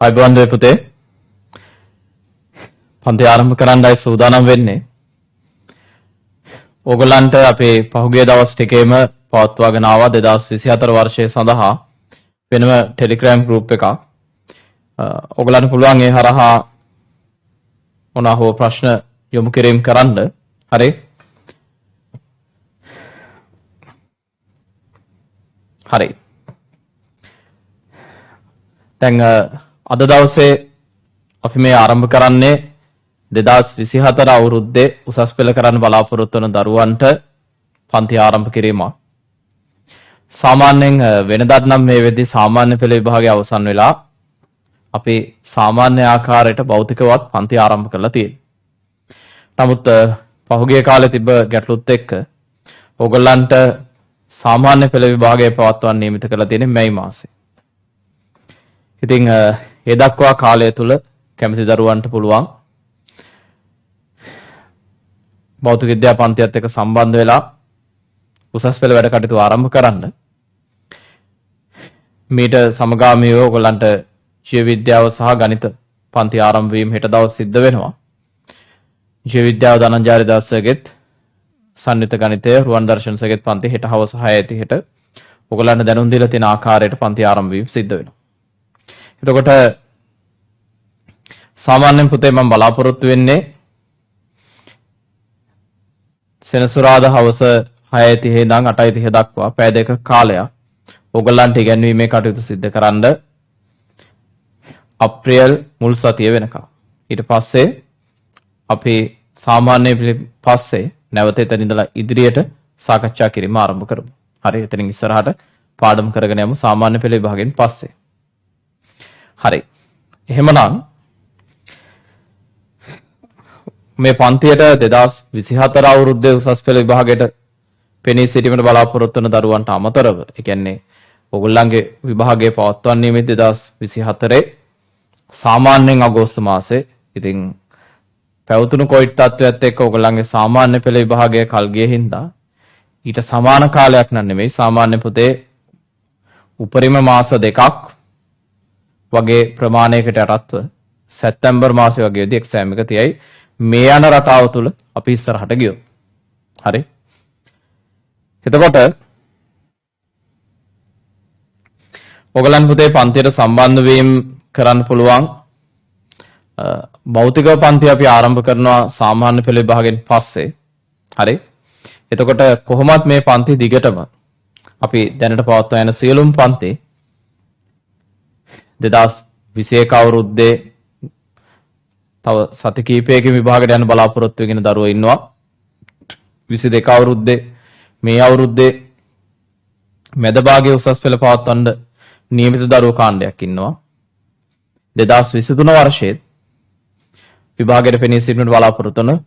අයිබෝන් දුවේ පුතේ පන්ති ආරම්භ කරන්නයි සූදානම් වෙන්නේ. ඕගොල්ලන්ට අපේ පහුගිය දවස් ටිකේම පවත්වාගෙන ආවා 2024 වර්ෂය සඳහා වෙනම ටෙලිග්‍රෑම් ගෲප් එකක්. ඕගොල්ලන්ට පුළුවන් ඒ හරහා මොනවා හෝ ප්‍රශ්න යොමු කිරීම කරන්න. හරි. හරි. දැන් අද දවසේ අපි මේ ආරම්භ කරන්නේ 2024 අවුරුද්දේ උසස් පෙළ කරන්න බලාපොරොත්තු වන දරුවන්ට පන්ති ආරම්භ කිරීම. සාමාන්‍යයෙන් වෙනදාට නම් මේ වෙද්දී සාමාන්‍ය පෙළ විභාගය අවසන් වෙලා අපි සාමාන්‍ය ආකාරයට භෞතිකවත් පන්ති ආරම්භ කරලා තියෙනවා. නමුත් පහුගිය කාලේ තිබ්බ ගැටලුත් එක්ක ඕගොල්ලන්ට සාමාන්‍ය පෙළ විභාගය පවත්වන්න නියමිත කරලා තියෙන්නේ මැයි මාසේ. ඉතින් ඒ දක්වා කාලය තුල කැමති දරුවන්ට පුළුවන් භෞතික විද්‍යා පන්තියත් එක්ක සම්බන්ධ වෙලා උසස් පෙළ වැඩ කටයුතු ආරම්භ කරන්න. මීට සමගාමීව ඔයගොල්ලන්ට ජීව විද්‍යාව සහ ගණිත පන්ති ආරම්භ වීම හෙට දවස් සිද්ධ වෙනවා. ජීව විද්‍යාව ධනංජාරි දාසගෙත් සම්නිත ගණිතය රුවන් දර්ශනසගෙත් පන්ති හෙට හවස 6:30ට ඔයගොල්ලන්ට දැනුම් දීලා තියෙන ආකාරයට පන්ති ආරම්භ වීම සිද්ධ වෙනවා. එතකොට සාමාන්‍යයෙන් පුතේ මම බලාපොරොත්තු වෙන්නේ සෙනසුරාදා හවස 6:30 ඉඳන් 8:30 දක්වා පැය දෙක කාලයක් ඕගොල්ලන්ට ඉගැන්වීමේ කටයුතු සිදු කරන්න අප්‍රේල් මුල් සතිය වෙනකම්. ඊට පස්සේ අපි සාමාන්‍ය පස්සේ නැවත එතන ඉඳලා ඉදිරියට සාකච්ඡා කිරීම ආරම්භ කරමු. හරි. එතනින් ඉස්සරහට පාඩම් කරගෙන යමු සාමාන්‍ය පෙළ විභාගයෙන් පස්සේ. හරි. එහෙමනම් මේ පන්තියට 2024 අවුරුද්දේ උසස් පෙළ විභාගයට පෙනී සිටීමට බලාපොරොත්තු වන දරුවන්ට අමතරව, ඒ කියන්නේ ඕගොල්ලන්ගේ විභාගය පවත්වන්නේ මේ 2024 සාමාන්‍යයෙන් අගෝස්තු මාසේ. ඉතින් පැවතුණු කොවිඩ් තත්ත්වයට එක්ක ඕගොල්ලන්ගේ සාමාන්‍ය පෙළ විභාගය කල් ගියේ හින්දා ඊට සමාන කාලයක් නන් නෙමෙයි සාමාන්‍ය පොතේ උපරිම මාස දෙකක් වගේ ප්‍රමාණයකට යටත්ව සැප්තැම්බර් මාසයේ වගේදී එක්සෑම් එක තියයි මේ යන රටාව තුල අපි ඉස්සරහට ගියොත්. හරි. එතකොට ඔයගලන් පුතේ පන්තියට සම්බන්ධ වීම කරන්න පුළුවන්. භෞතික පන්ති අපි ආරම්භ කරනවා සාමාන්‍ය පෙළ විභාගයෙන් පස්සේ. හරි. එතකොට කොහොමත් මේ පන්ති දිගටම අපි දැනට පවත්වා යන සියලුම පන්ති 2021 අවුරුද්දේ තව සති කිහිපයකින් විභාගයට යන බලාපොරොත්තු වෙන දරුවෝ ඉන්නවා. 22 අවුරුද්දේ මේ අවුරුද්දේ මැද භාගයේ උසස් පෙළ පවත්වන්න නියමිත දරුවෝ කාණ්ඩයක් ඉන්නවා. 2023 වර්ෂයේ විභාගයට පෙනී සිටින බලාපොරොත්තු වන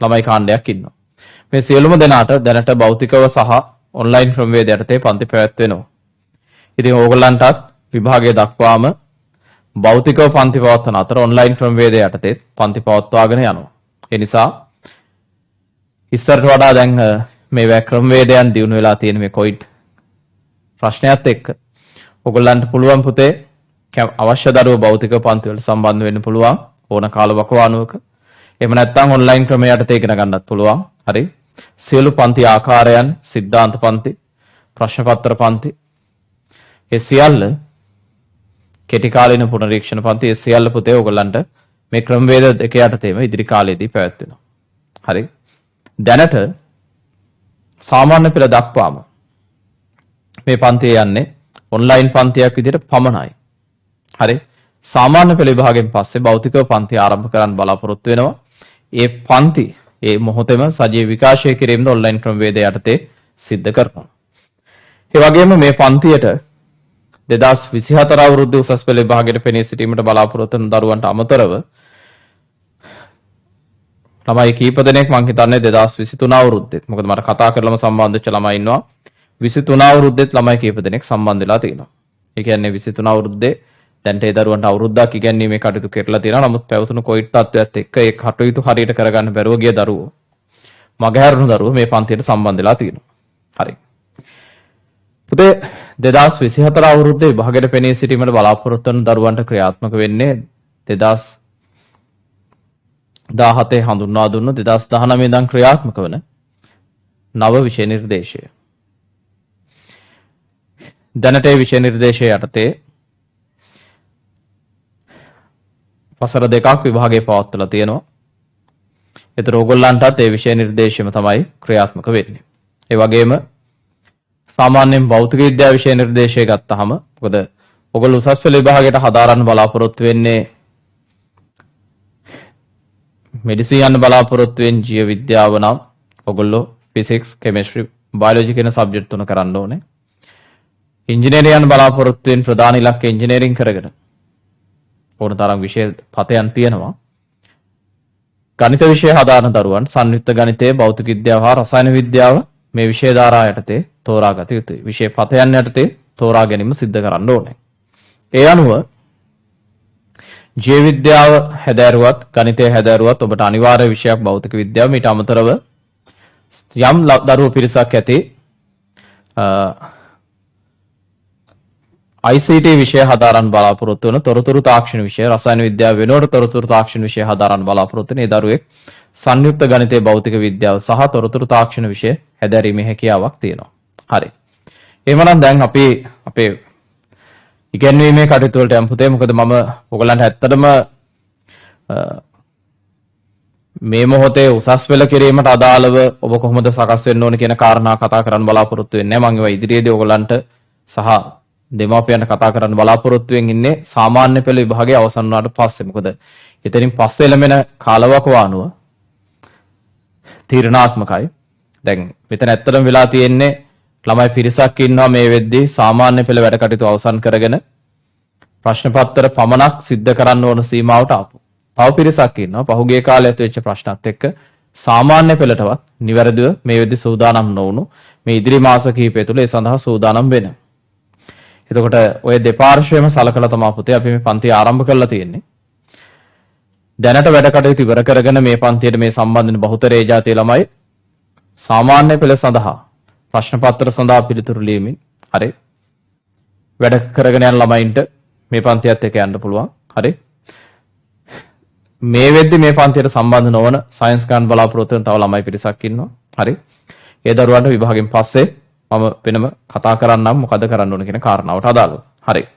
ළමයි කාණ්ඩයක් ඉන්නවා. මේ සියලුම දෙනාට දැනට භෞතිකව සහ ඔන්ලයින් ක්‍රමවේද යටතේ පන්ති පැවැත්වෙනවා. ඉතින් ඕගොල්ලන්ටත් විභාගය දක්වාම භෞතිකව පන්ති පවත්වන අතර ඔන්ලයින් ක්‍රමවේද යටතේ පන්ති පවත්වාගෙන යනවා. ඒ නිසා ඉස්සරට වඩා දැන් මේ ක්‍රමවේදයන් දියුණු වෙලා තියෙන මේ කොවිඩ් ප්‍රශ්නයත් එක්ක ඔයගොල්ලන්ට පුළුවන් පුතේ අවශ්‍ය දරුවෝ භෞතික පන්ති වලට සම්බන්ධ වෙන්න පුළුවන් ඕන කාලවකවානුවක. එහෙම නැත්නම් ඔන්ලයින් ක්‍රමය යටතේ ඉගෙන ගන්නත් පුළුවන්. හරි. සියලු පන්ති ආකාරයන් සිද්ධාන්ත පන්ති, ප්‍රශ්න පත්‍ර පන්ති, ඒ සියල්ල කෙටි කාලීන පුනරීක්ෂණ පන්ති ඒ සියල්ල පුතේ ඔයගොල්ලන්ට මේ ක්‍රමවේද දෙක යටතේම ඉදිරි කාලයේදී පැවැත්වෙනවා. හරි. දැනට සාමාන්‍ය පෙළ දක්වාම මේ පන්තිය යන්නේ ඔන්ලයින් පන්තියක් විදිහට පමණයි. හරි. සාමාන්‍ය පෙළ විභාගයෙන් පස්සේ භෞතිකව පන්ති ආරම්භ කරන්න බලාපොරොත්තු වෙනවා. ඒ පන්ති ඒ මොහොතේම සජීව විකාශය කිරීමද ඔන්ලයින් ක්‍රමවේද යටතේ සිද්ධ කරනවා. ඒ වගේම මේ පන්තියට 2024 අවුරුද්දේ උසස් පෙළ විභාගයට පෙනී සිටීමට බලාපොරොත්තු වන දරුවන්ට අමතරව ළමයි කීප දෙනෙක් මං හිතන්නේ 2023 අවුරුද්දෙත් මොකද මට කතා කරලම සම්බන්ධ වෙච්ච ළමයි ඉන්නවා 23 අවුරුද්දෙත් ළමයි කීප දෙනෙක් සම්බන්ධ වෙලා තියෙනවා. ඒ කියන්නේ 23 අවුරුද්දේ දැන්ට ඒ දරුවන්ට අවුරුද්දක් ඉගෙනීමේ කටයුතු කරලා තියෙනවා. නමුත් පැවතුණු කොවිඩ් තත්ත්වයට එක්ක ඒ කටයුතු හරියට කරගන්න බැරුව ගිය දරුවෝ මගහැරුණු දරුවෝ මේ පන්තියට සම්බන්ධ වෙලා තියෙනවා. හරි. පුතේ 2024 අවුරුද්දේ විභාගයට පෙනී සිටීමට බලාපොරොත්තු වන දරුවන්ට ක්‍රියාත්මක වෙන්නේ 2017 හඳුන්වා දුන්න 2019 ඉඳන් ක්‍රියාත්මක වන නව විෂය නිර්දේශය. දැනට ඒ විෂය නිර්දේශය යටතේ වසර දෙකක් විභාගය පවත්වලා තියෙනවා. ඒතර ඕගොල්ලන්ටත් ඒ විෂය නිර්දේශයම තමයි ක්‍රියාත්මක වෙන්නේ. ඒ වගේම සාමාන්‍යයෙන් භෞතික විද්‍යා විෂය නිර්දේශය ගත්තාම මොකද ඔයගොල්ලෝ උසස් පෙළ විභාගයට හදාරන්න බලාපොරොත්තු වෙන්නේ මෙඩිසින් යන්න බලාපොරොත්තු වෙන ජීව විද්‍යාව නම් ඔයගොල්ලෝ ෆිසික්ස්, කෙමිස්ට්‍රි, බයොලොජි කියන සබ්ජෙක්ට් තුන කරන්න ඕනේ. ඉංජිනේරින් යන්න බලාපොරොත්තු වෙන ප්‍රධාන ඉලක්කය ඉංජිනේරින් කරගෙන ඕන තරම් විෂය පතයන් තියෙනවා. ගණිත විෂය හදාරන දරුවන් සංයුක්ත ගණිතය, භෞතික විද්‍යාව හා රසායන විද්‍යාව මේ විෂය ධාරා යටතේ තෝරාගත යුතුයි. විෂය පතයන් යටතේ තෝරා ගැනීම සිද්ධ කරන්න ඕනේ. ඒ අනුව ජීව විද්‍යාව හැදෑරුවත් ගණිතය හැදෑරුවත් ඔබට අනිවාර්ය විෂයක් භෞතික විද්‍යාව. ඊට අමතරව යම් දරුවෝ පිරිසක් ඇති ICT විෂය හදාරන්න බලාපොරොත්තු වෙන තොරතුරු තාක්ෂණ විෂය, රසායන විද්‍යාව වෙනුවට තොරතුරු තාක්ෂණ විෂය හදාරන්න බලාපොරොත්තු වෙන ඒ දරුවෙක් සංයුක්ත ගණිතයේ භෞතික විද්‍යාව සහ තොරතුරු තාක්ෂණ විෂය හැදෑරීමේ හැකියාවක් තියෙනවා. හරි. එහෙමනම් දැන් අපි අපේ ඉගෙනීමේ කටයුතු වලට යමු පුතේ. මොකද මම ඔයගලන්ට ඇත්තටම මේ මොහොතේ උසස් පෙළ කිරීමට අදාළව ඔබ කොහොමද සකස් වෙන්න ඕන කියන කාරණා කතා කරන්න බලාපොරොත්තු වෙන්නේ නැහැ. මම ඒවා ඉදිරියේදී ඔයගලන්ට සහ දෙමාපියන්ට කතා කරන්න බලාපොරොත්තු වෙමින් ඉන්නේ සාමාන්‍ය පෙළ විභාගයේ අවසන් වුණාට පස්සේ. මොකද එතනින් පස්සේ ලැබෙන කාලවකවානුව තීරණාත්මකයි. දැන් මෙතන ඇත්තටම වෙලා තියෙන්නේ ළමයි පිරිසක් ඉන්නවා මේ වෙද්දී සාමාන්‍ය පෙළ වැඩ කටයුතු අවසන් කරගෙන ප්‍රශ්න පත්‍ර පමණක් සිද්ධ කරන්න ඕන සීමාවට ආපු. තව පිරිසක් ඉන්නවා පහුගිය කාලේ ඇති වෙච්ච ප්‍රශ්නත් එක්ක සාමාන්‍ය පෙළටවත් නිවැරදිව මේ වෙද්දී සූදානම් නොවුණු මේ ඉදිරි මාස කිහිපය තුළ ඒ සඳහා සූදානම් වෙන. එතකොට ඔය දෙපාර්ශ්වයම සලකලා තමයි පුතේ අපි මේ පන්තිය ආරම්භ කරලා තියෙන්නේ. දැනට වැඩ කටයුතු ඉවර කරගෙන මේ පන්තියට මේ සම්බන්ධ වෙන බහුතරයේ ජාතිය ළමයි සාමාන්‍ය පෙළ සඳහා ප්‍රශ්න පත්‍ර සඳහා පිළිතුරු ලියමින් හරි වැඩ කරගෙන යන ළමයින්ට මේ පන්තියත් එක්ක යන්න පුළුවන්. හරි. මේ වෙද්දි මේ පන්තියට සම්බන්ධ නොවන සයන්ස් ගන්න බලාපොරොත්තු වෙන තව ළමයි පිරිසක් ඉන්නවා. හරි. ඒ දරුවන්ට විභාගයෙන් පස්සේ මම වෙනම කතා කරන්නම් මොකද කරන්න ඕන කියන කාරණාවට අදාළව. හරි.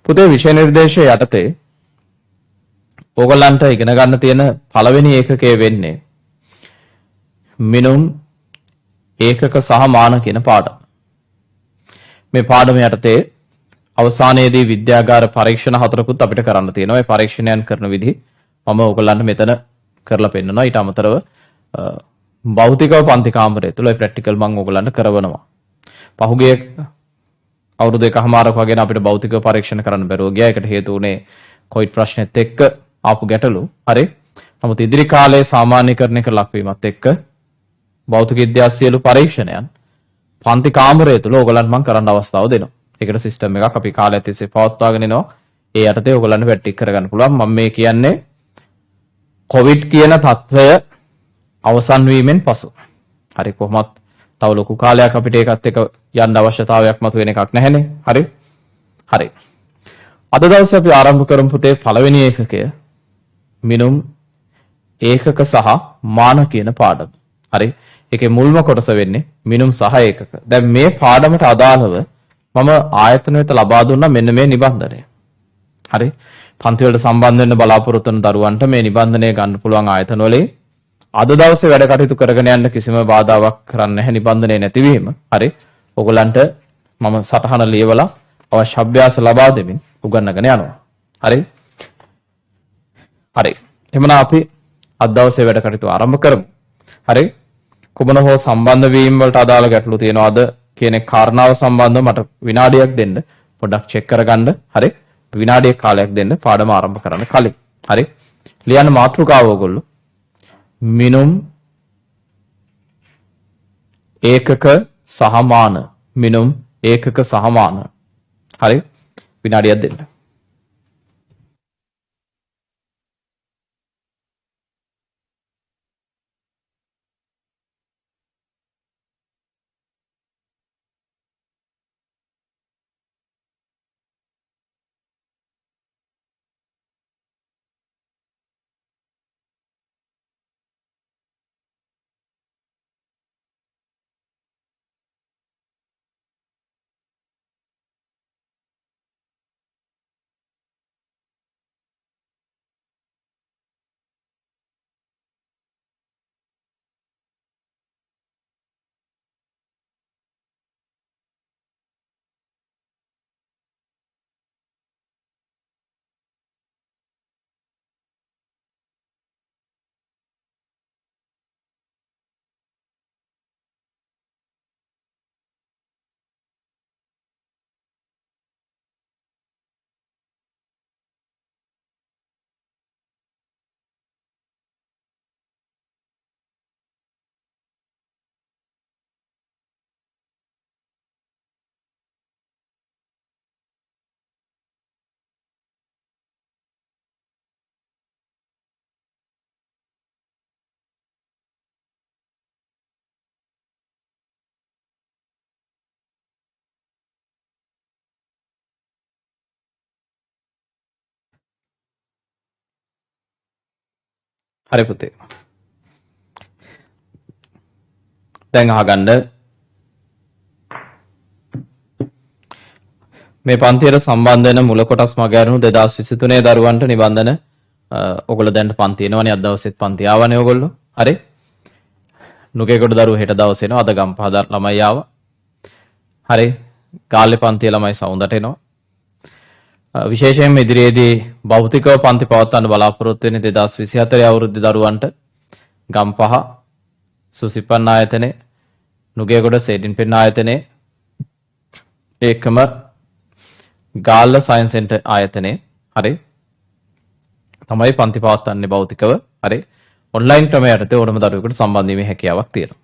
පුතේ විෂය නිර්දේශය යටතේ ඕගලන්ට ඉගෙන ගන්න තියෙන පළවෙනි ඒකකය වෙන්නේ මිනුම් ඒකක සහ මාන කියන පාඩම. මේ පාඩම යටතේ අවසානයේදී විද්‍යාගාර පරීක්ෂණ 4කුත් අපිට කරන්න තියෙනවා. ඒ පරීක්ෂණයන් කරන විදිහ මම ඕගලන්ට මෙතන කරලා පෙන්නනවා. ඊට අමතරව භෞතිකව පන්ති කාමරය තුල ඒ ප්‍රැක්ටිකල් මම ඕගලන්ට කරවනවා. පහුගිය අවුරුදු එකමාරක වගේ අපිට භෞතික පරීක්ෂණ කරන්න බැරුව ගියා. ඒකට හේතු උනේ කොවිඩ් ප්‍රශ්නෙත් එක්ක ආපු ගැටලු. හරි. නමුත් ඉදිරි කාලයේ සාමාන්‍යීකරණයක ලක්වීමත් එක්ක භෞතික විද්‍යා සියලු පරීක්ෂණයන් පන්ති කාමරය තුල ඕගලන්ට මම කරන්න අවස්ථාව දෙනවා. ඒකට සිස්ටම් එකක් අපි කාලයක් තිස්සේ පවත්වාගෙන එනවා. ඒ යටතේ ඕගලන්ට වැට්ටික් කරගන්න පුළුවන්. මම මේ කියන්නේ කොවිඩ් කියන තත්වය අවසන් වීමෙන් පසු. හරි කොහොමත් තව ලොකු කාලයක් අපිට ඒකත් එක්ක යන්න අවශ්‍යතාවයක් මතුවෙන එකක් නැහැනේ. හරි. හරි. අද දවසේ අපි ආරම්භ කරමු පුතේ පළවෙනි ඒකකය මිනුම් ඒකක සහ මාන කියන පාඩම. හරි. ඒකේ මුල්ම කොටස වෙන්නේ මිනුම් සහ ඒකක. දැන් මේ පාඩමට අදාළව මම ආයතන වෙත ලබා දුන්නා මෙන්න මේ නිබන්ධනය. හරි. පන්ති වලට සම්බන්ධ වෙන්න බලාපොරොත්තු වෙන දරුවන්ට මේ නිබන්ධනය ගන්න පුළුවන් ආයතන වලින් අද දවසේ වැඩ කටයුතු කරගෙන යන්න කිසිම බාධාවක් කරන්නේ නැහැ නිබන්ධනය නැතිවීම. හරි. ඔයගලන්ට මම සටහන ලියවලා අවශ්‍ය අභ්‍යාස ලබා දෙමින් උගන්වගෙන යනවා. හරි. හරි. එහෙනම් අපි අද දවසේ වැඩ කටයුතු ආරම්භ කරමු. හරි. කුමන හෝ සම්බන්ධ වීම වලට අදාළ ගැටලු තියෙනවද කියන කාරණාව සම්බන්ධව මට විනාඩියක් දෙන්න පොඩ්ඩක් චෙක් කරගන්න. හරි. විනාඩියක් කාලයක් දෙන්න පාඩම ආරම්භ කරන්න කලින්. හරි. ලියන්න මාතෘකාව ඕගොල්ලෝ මිනුම් ඒකක සහමාන මිනුම් ඒකක සහමාන. හරි. විනාඩියක් දෙන්න. හරි පුතේ. දැන් අහගන්න මේ පන්තියට සම්බන්ධ වෙන මුල කොටස් මගහැරුණු 2023 දරුවන්ට නිබන්ධන ඔයගොල්ලෝ දැන් පන්ති එනවනේ අද දවසෙත් පන්ති ආවනේ ඔයගොල්ලෝ. හරි. නුගේගොඩ දරුවෝ හෙට දවසේ එනවා. අද ගම්පහ ළමයි ආවා. හරි. ගාල්ලේ පන්තියේ ළමයි සවුන්දට එනවා. විශේෂයෙන්ම ඉදිරියේදී භෞතිකව පන්ති පවත්වන්න බලාපොරොත්තු වෙන 2024 අවුරුද්දේ දරුවන්ට ගම්පහ සුසිපන් ආයතනයේ නුගේගොඩ සේඩින් පෙන් ආයතනයේ ඒකම ගාල්ල සයන්ස් සෙන්ටර් ආයතනයේ හරි තමයි පන්ති පවත්වන්නේ භෞතිකව. හරි. ඔන්ලයින් ක්‍රමය යටතේ ඕනම දරුවෙකුට සම්බන්ධ වීමේ හැකියාවක් තියෙනවා.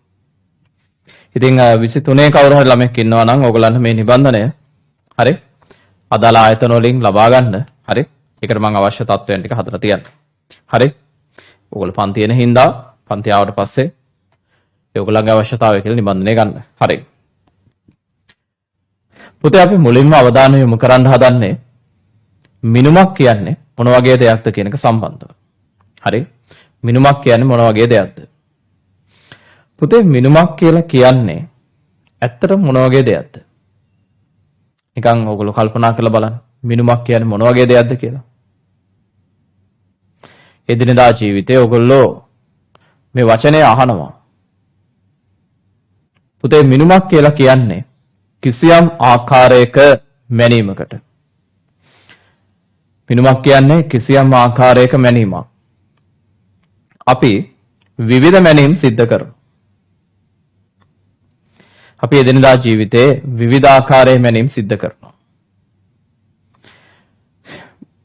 ඉතින් 23 කවුරු හරි ළමෙක් ඉන්නවා නම් ඕගොල්ලන්ට මේ නිබන්ධනය හරි අදාළ ආයතන වලින් ලබා ගන්න. හරි. ඒකට මම අවශ්‍ය තත්ත්වයන් ටික හදලා තියන්න. හරි. ඕගොල්ලෝ පන්ති එන හින්දා පන්ති ආවට පස්සේ ඒගොල්ලන්ගේ අවශ්‍යතාවය කියලා නිබන්ධනය ගන්න. හරි. පුතේ අපි මුලින්ම අවධානය යොමු කරන්න හදන්නේ මිනුමක් කියන්නේ මොන වගේ දෙයක්ද කියන එක සම්බන්ධව. හරි. මිනුමක් කියන්නේ මොන වගේ දෙයක්ද? පුතේ මිනුමක් කියලා කියන්නේ ඇත්තටම මොන වගේ දෙයක්ද? නිකන් ඔයගොල්ලෝ කල්පනා කරලා බලන්න. මිනුමක් කියන්නේ මොන වගේ දෙයක්ද කියලා. එදිනදා ජීවිතේ ඔයගොල්ලෝ මේ වචනේ අහනවා. පුතේ මිනුමක් කියලා කියන්නේ කිසියම් ආකාරයක මැනීමකට. මිනුමක් කියන්නේ කිසියම් ආකාරයක මැනීමක්. අපි විවිධ මැනීම් සිද්ධ කරනවා. අපි එදිනදා ජීවිතේ විවිධ ආකාරයේ මැනීම් සිද්ධ කරනවා.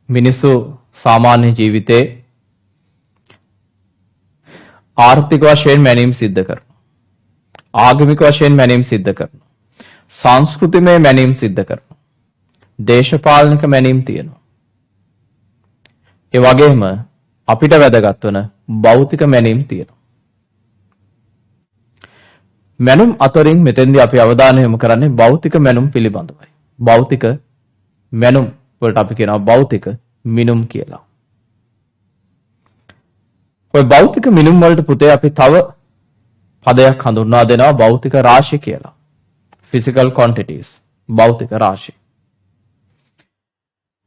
මිනිස්සු සාමාන්‍ය ජීවිතේ ආර්ථික වශයෙන් මැනීම් සිද්ධ කරනවා. ආගමික වශයෙන් මැනීම් සිද්ධ කරනවා. සංස්කෘතිමය මැනීම් සිද්ධ කරනවා. දේශපාලනික මැනීම් තියෙනවා. ඒ වගේම අපිට වැදගත් වන භෞතික මැනීම් තියෙනවා. මැනුම් අතරින් මෙතෙන්දී අපි අවධානය යොමු කරන්නේ භෞතික මැනුම් පිළිබඳවයි. භෞතික මැනුම් වලට අපි කියනවා භෞතික මිනුම් කියලා. ඔය භෞතික මිනුම් වලට පුතේ අපි තව පදයක් හඳුන්වා දෙනවා භෞතික රාශි කියලා. physical quantities භෞතික රාශි.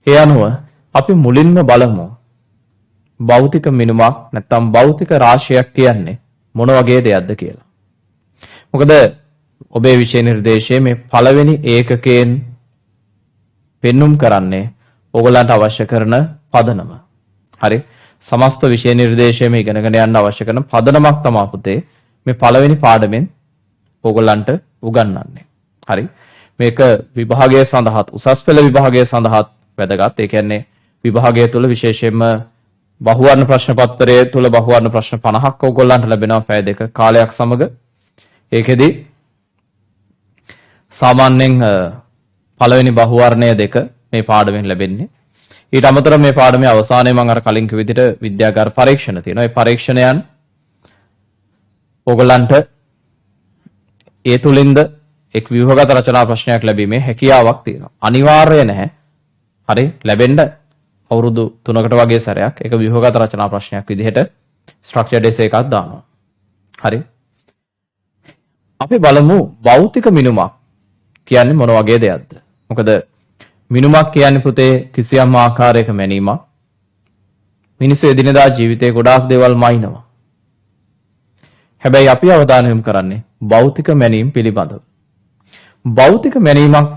ඒ අනුව අපි මුලින්ම බලමු භෞතික මිනුමක් නැත්නම් භෞතික රාශියක් කියන්නේ මොන වගේ දෙයක්ද කියලා. මොකද ඔබේ විෂය නිර්දේශයේ මේ පළවෙනි ඒකකයෙන් පෙන්눔 කරන්නේ ඕගලන්ට අවශ්‍ය කරන පදනම. හරි. සමස්ත විෂය නිර්දේශයේම ඉගෙනගෙන යන්න අවශ්‍ය කරන පදනමක් තමයි පුතේ මේ පළවෙනි පාඩමෙන් ඕගලන්ට උගන්වන්නේ. හරි. මේක විභාගය සඳහා උසස් පෙළ විභාගය සඳහා වැදගත්. ඒ කියන්නේ විභාගය තුළ විශේෂයෙන්ම බහුවර්ණ ප්‍රශ්න පත්‍රයේ තුළ බහුවර්ණ ප්‍රශ්න 50ක් ඕගොල්ලන්ට ලැබෙනවා පැය දෙක කාලයක් සමග. ඒකෙදි සාමාන්‍යයෙන් පළවෙනි බහුවර්ණය දෙක මේ පාඩමෙන් ලැබෙන්නේ. ඊට අමතරව මේ පාඩමේ අවසානයේ මම අර කලින් කිව්ව විදිහට විද්‍යාගාර පරීක්ෂණ තියෙනවා. ඒ පරීක්ෂණයන් ඕගොල්ලන්ට ඒ තුලින්ද එක් ව්‍යුහගත රචනා ප්‍රශ්නයක් ලැබීමේ හැකියාවක් තියෙනවා. අනිවාර්ය නැහැ. හරි ලැබෙන්න අවුරුදු 3කට වගේ සැරයක් ඒක ව්‍යුහගත රචනා ප්‍රශ්නයක් විදිහට ස්ට්‍රක්චර්ඩ් එසේ එකක් දානවා. හරි. අපි බලමු භෞතික මිනුමක් කියන්නේ මොන වගේ දෙයක්ද? මොකද මිනුමක් කියන්නේ පුතේ කිසියම් ආකාරයක මැනීමක්. මිනිස්සු එදිනදා ජීවිතේ ගොඩාක් දේවල් මයින්නවා. හැබැයි අපි අවධානය යොමු කරන්නේ භෞතික මැනීම් පිළිබඳව. භෞතික මැනීමක්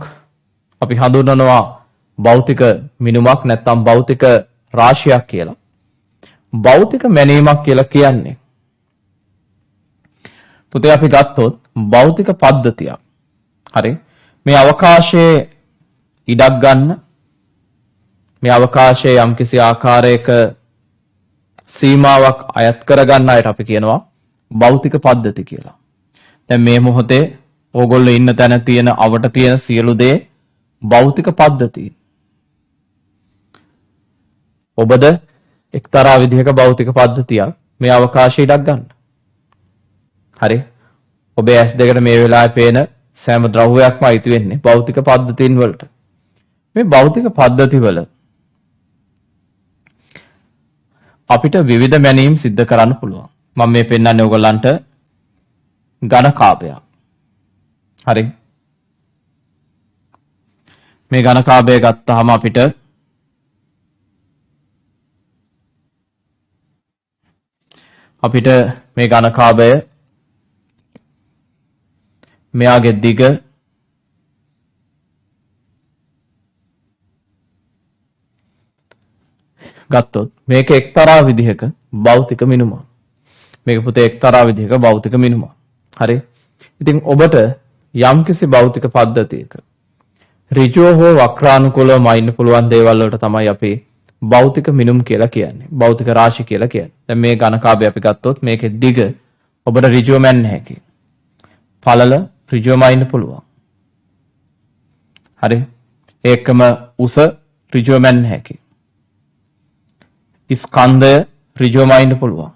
අපි හඳුන්වනවා භෞතික මිනුමක් නැත්නම් භෞතික රාශියක් කියලා. භෞතික මැනීමක් කියලා කියන්නේ පුතේ අපි ගත්තොත් භෞතික පද්ධතියක්. හරි. මේ අවකාශයේ ඉඩක් ගන්න මේ අවකාශයේ යම්කිසි ආකාරයක සීමාවක් අයත් කරගන්න අයට අපි කියනවා භෞතික පද්ධති කියලා. දැන් මේ මොහොතේ ඕගොල්ලෝ ඉන්න තැන තියෙන අවට තියෙන සියලු දේ භෞතික පද්ධති. ඔබද එක්තරා විදිහක භෞතික පද්ධතියක් මේ අවකාශය ඉඩක් ගන්න. හරි. ඔබේ ඇස් දෙකට මේ වෙලාවේ පේන සෑම ද්‍රව්‍යයක්ම අයිති වෙන්නේ භෞතික පද්ධතීන් වලට. මේ භෞතික පද්ධති වල අපිට විවිධ මැනීම් සිද්ධ කරන්න පුළුවන්. මම මේ පෙන්නන්නේ ඔයගලන්ට ඝන කාභයක්. හරි. මේ ඝන කාභය ගත්තාම අපිට මේ ඝන කාභය මෙයාගේ දිග ගත්තොත් මේක එක්තරා විදිහක භෞතික මිනුමක්. මේක පුතේ එක්තරා විදිහක භෞතික මිනුමක්. හරි. ඉතින් ඔබට යම්කිසි භෞතික පද්ධතියක ඍජුව හෝ වක්‍රානුකූලව මයින්න පුළුවන් දේවල් වලට තමයි අපි භෞතික මිනුම් කියලා කියන්නේ. භෞතික රාශි කියලා කියන්නේ. දැන් මේ ඝනකාභය අපි ගත්තොත් මේකේ දිග ඔබට ඍජුව මැන්න හැකියි. පළල ඍජුව මයින්න පුළුවන්. හරි. ඒකම උස ඍජුව මැන්න හැකියි. ස්කන්ධය ඍජුව මයින්න පුළුවන්.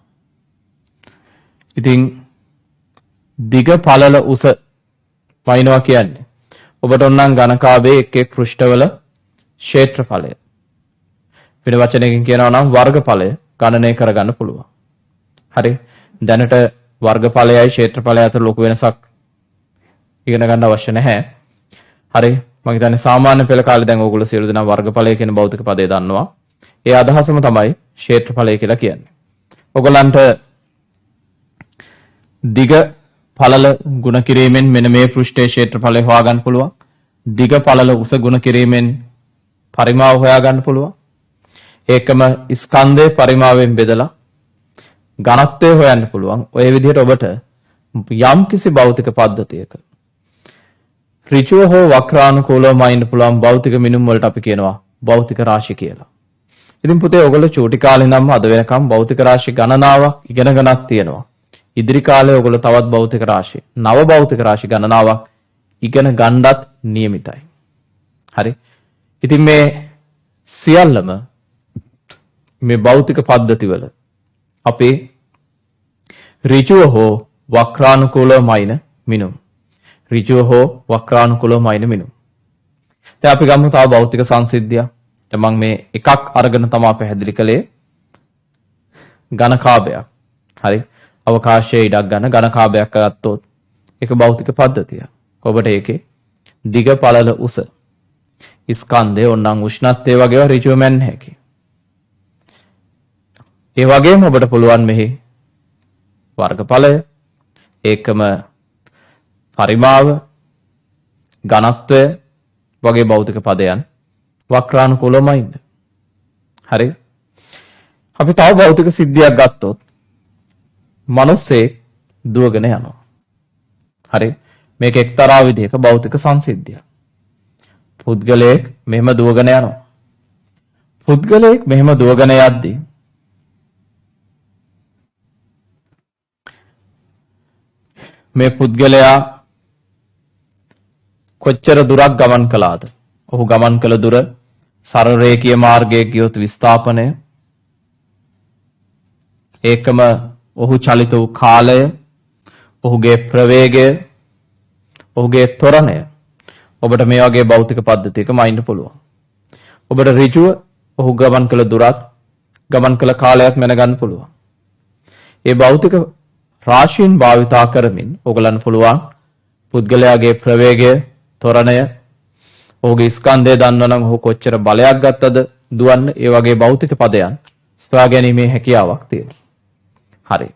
ඉතින් දිග පළල උස වයින්නවා කියන්නේ ඔබට ඔන්නම් ඝනකාභයේ එක් එක් පෘෂ්ඨවල ක්ෂේත්‍රඵලය වෙන වචනයකින් කියනවා නම් වර්ගඵලය ගණනය කරගන්න පුළුවන්. හරි. දැනට වර්ගඵලයයි ක්ෂේත්‍රඵලය අතර ලොකු වෙනසක් ඉගෙන ගන්න අවශ්‍ය නැහැ. හරි. මම හිතන්නේ සාමාන්‍ය පෙළ කාලේ දැන් ඕගොල්ලෝ සියලු දෙනා වර්ගඵලය කියන භෞතික පදේ දන්නවා. ඒ අදහසම තමයි ක්ෂේත්‍රඵලය කියලා කියන්නේ. ඔයගලන්ට දිග පළල ගුණ කිරීමෙන් මෙන්න මේ පෘෂ්ඨයේ ක්ෂේත්‍රඵලය හොයාගන්න පුළුවන්. දිග පළල උස ගුණ කිරීමෙන් පරිමාව හොයාගන්න පුළුවන්. ඒකම ස්කන්ධයේ පරිමාවෙන් බෙදලා ඝනත්වය හොයන්න පුළුවන්. ඔය විදිහට ඔබට යම් කිසි භෞතික පද්ධතියක ඍජුව හෝ වක්‍රානුකූලව මයින්න පුළුවන් භෞතික මිනුම් වලට අපි කියනවා භෞතික රාශි කියලා. ඉතින් පුතේ ඔයගොල්ලෝ චූටි කාලේ ඉඳන්ම අද වෙනකම් භෞතික රාශි ගණනාවක් ඉගෙනගෙනත් තියෙනවා. ඉදිරි කාලේ ඔයගොල්ලෝ තවත් භෞතික රාශි, නව භෞතික රාශි ගණනාවක් ඉගෙන ගන්නත් නියමිතයි. හරි. ඉතින් මේ සියල්ලම මේ භෞතික පද්ධතිවල අපේ ඍජුව හෝ වක්‍රානුකූලව මයින මිනුම්. ඍජුව හෝ වක්‍රානුකූලව මයින මිනුම්. දැන් අපි ගමු තව භෞතික සංසිද්ධියක්. දැන් මම මේ එකක් අරගෙන තමයි පැහැදිලි කළේ ඝනකාභයක්. හරි. අවකාශයේ ඉඩක් ගන්න ඝනකාභයක් ගත්තොත් ඒක භෞතික පද්ධතියක්. ඔබට ඒකේ දිග පළල උස ස්කන්ධය ඕනනම් උෂ්ණත්වය වගේ ඍජුව මැන්න හැකියි. ඒ වගේම ඔබට පුළුවන් මෙහි වර්ගඵලය ඒකම පරිමාව ඝනත්වය වගේ භෞතික පදයන් වක්‍රානුකූලවමයිද. හරි. අපි තව භෞතික සිද්ධියක් ගත්තොත් මනුස්සේ දුවගෙන යනවා. හරි. මේක එක්තරා විදිහක භෞතික සංසිද්ධියක්. පුද්ගලයෙක් මෙහෙම දුවගෙන යනවා. පුද්ගලයෙක් මෙහෙම දුවගෙන යද්දී මේ පුද්ගලයා කොච්චර දුරක් ගමන් කළාද? ඔහු ගමන් කළ දුර සරල රේඛීය මාර්ගයේ ගියොත් විස්ථාපනය, ඒකම ඔහු චලිත වූ කාලය, ඔහුගේ ප්‍රවේගය, ඔහුගේ ත්වරණය ඔබට මේ වගේ භෞතික පද්ධතියක මයින්න පුළුවන්. ඔබට ඍජුව ඔහු ගමන් කළ දුරත් ගමන් කළ කාලයත් මැනගන්න පුළුවන්. ඒ භෞතික රාශීන් භාවිතා කරමින් ඔයගලන්ට පුළුවන් පුද්ගලයාගේ ප්‍රවේගය, ත්වරණය, ඔහුගේ ස්කන්ධය දන්නවා නම් ඔහු කොච්චර බලයක් ගත්තද දුවන්න, ඒ වගේ භෞතික පදයන් සොයා ගැනීමේ හැකියාවක් තියෙනවා. හරි.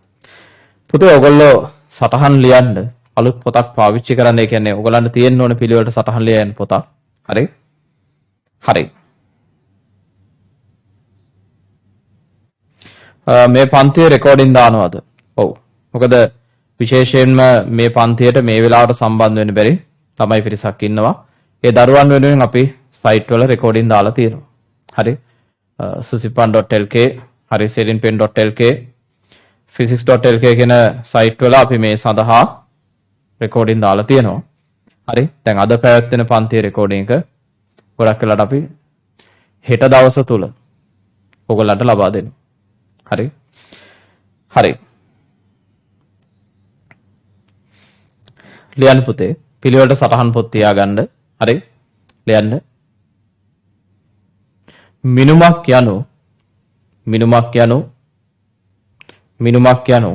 පුතේ ඔයගොල්ලෝ සටහන් ලියන්න අලුත් පොතක් පාවිච්චි කරන්න. ඒ කියන්නේ ඔයගලන්ට තියෙන්න ඕන පිළිවෙලට සටහන් ලියන්න පොතක්. හරි. හරි. මේ පන්තියේ රෙකෝඩින් දානවද? ඔව්. මොකද විශේෂයෙන්ම මේ පන්තියට මේ වෙලාවට සම්බන්ධ වෙන්න බැරි ළමයි පිරිසක් ඉන්නවා. ඒ දරුවන් වෙනුවෙන් අපි සයිට් වල රෙකෝඩින් දාලා තියෙනවා. හරි. susipan.lk, හරි selinpen.lk, physics.lk කියන සයිට් වල අපි මේ සඳහා රෙකෝඩින් දාලා තියෙනවා. හරි. දැන් අද පැවැත්වෙන පන්තියේ රෙකෝඩින් එක ගොඩක් වෙලාට අපි හෙට දවස තුල ඔයගොල්ලන්ට ලබා දෙනවා. හරි. හරි. ලියන්න පුතේ. පිළිවෙලට සටහන් පොත් තියාගන්න. හරි. ලියන්න. මිනුමක් යනු මිනුමක් යනු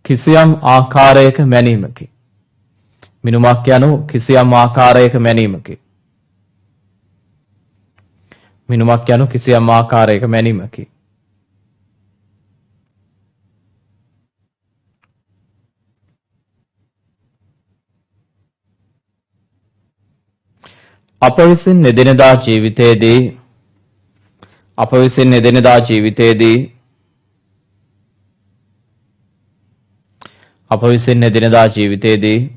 කිසියම් ආකාරයක මැනීමකි. මිනුමක් යනු කිසියම් ආකාරයක මැනීමකි. මිනුමක් යනු කිසියම් ආකාරයක මැනීමකි. අප විසින් එදිනෙදා ජීවිතයේදී අප විසින් එදිනෙදා ජීවිතයේදී අප විසින් එදිනෙදා ජීවිතයේදී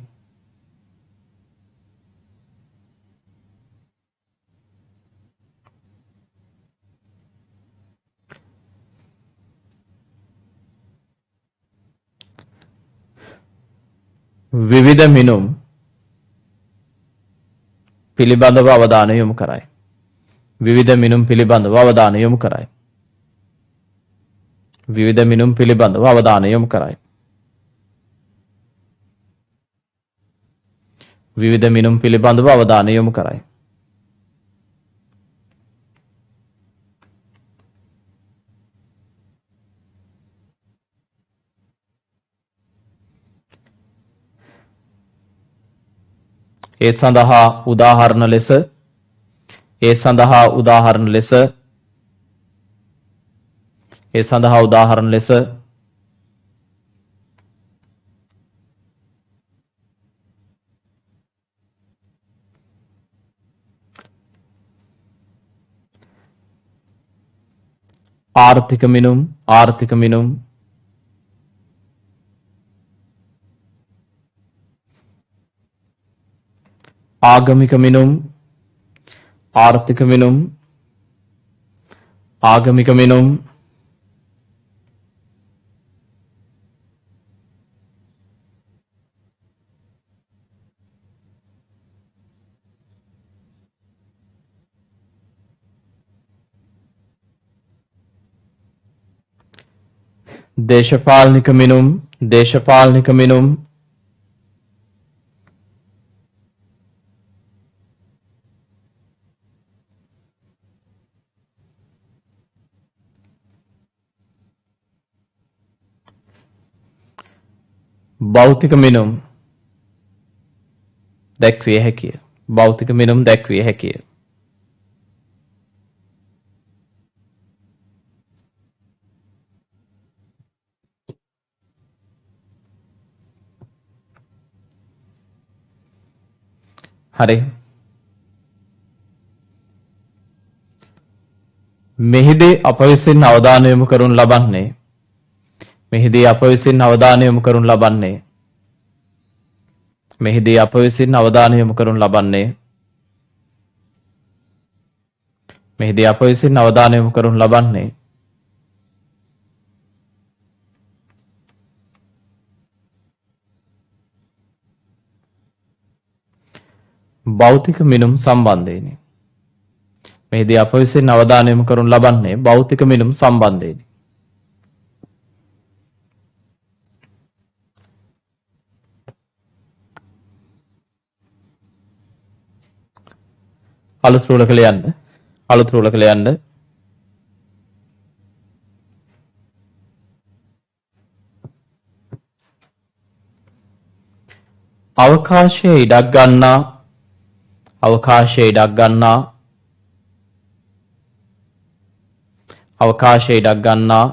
විවිධ මිනුම් පිළිබඳව අවධානය යොමු කරයි. විවිධ මිනුම් පිළිබඳව අවධානය යොමු කරයි. විවිධ මිනුම් පිළිබඳව අවධානය යොමු කරයි. විවිධ මිනුම් පිළිබඳව අවධානය යොමු කරයි. ඒ සඳහා උදාහරණ ලෙස ආර්ථික මිනුම් ආගමික මිනුම් ආර්ථික මිනුම් ආගමික මිනුම් දේශපාලනික මිනුම් භෞතික මිනුම් දැක්විය හැකිය. භෞතික මිනුම් දැක්විය හැකිය. හරි. මෙහිදී අප විසින් අවධානය යොමු කරනු ලබන්නේ මෙහිදී අප විසින් අවධානය යොමු කරනු ලබන්නේ භෞතික මිනුම් සම්බන්ධයෙනි. මෙහිදී අප විසින් අවධානය යොමු කරනු ලබන්නේ භෞතික මිනුම් සම්බන්ධයෙනි. අලුත් රූලක ලියන්න. අවකාශයේ ඉඩක් ගන්නා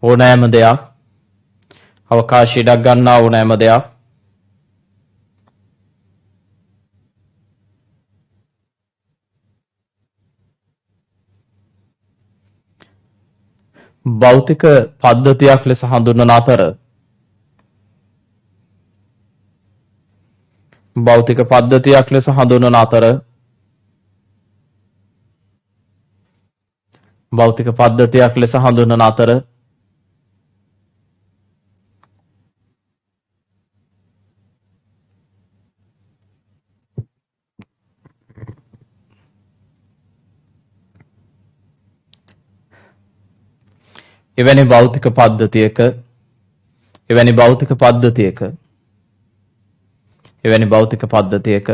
ඕනෑම දෙයක් භෞතික පද්ධතියක් ලෙස හඳුන්වන අතර එවැනි භෞතික පද්ධතියක එවැනි භෞතික පද්ධතියක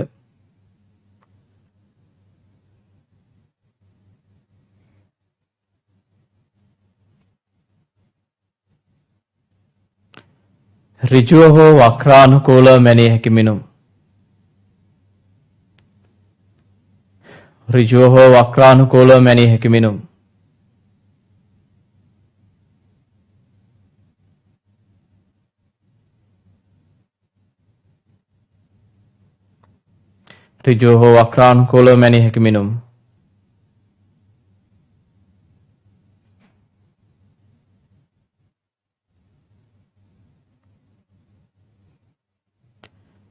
ඍජුව හෝ වක්‍රානුකූලව මැනිය හැකි මිනුම්. ඍජුව හෝ වක්‍රානුකූලව මැනිය හැකි මිනුම්. ඍජුව හෝ වක්‍රානුකූලව මැනිය හැකි මිනුම්.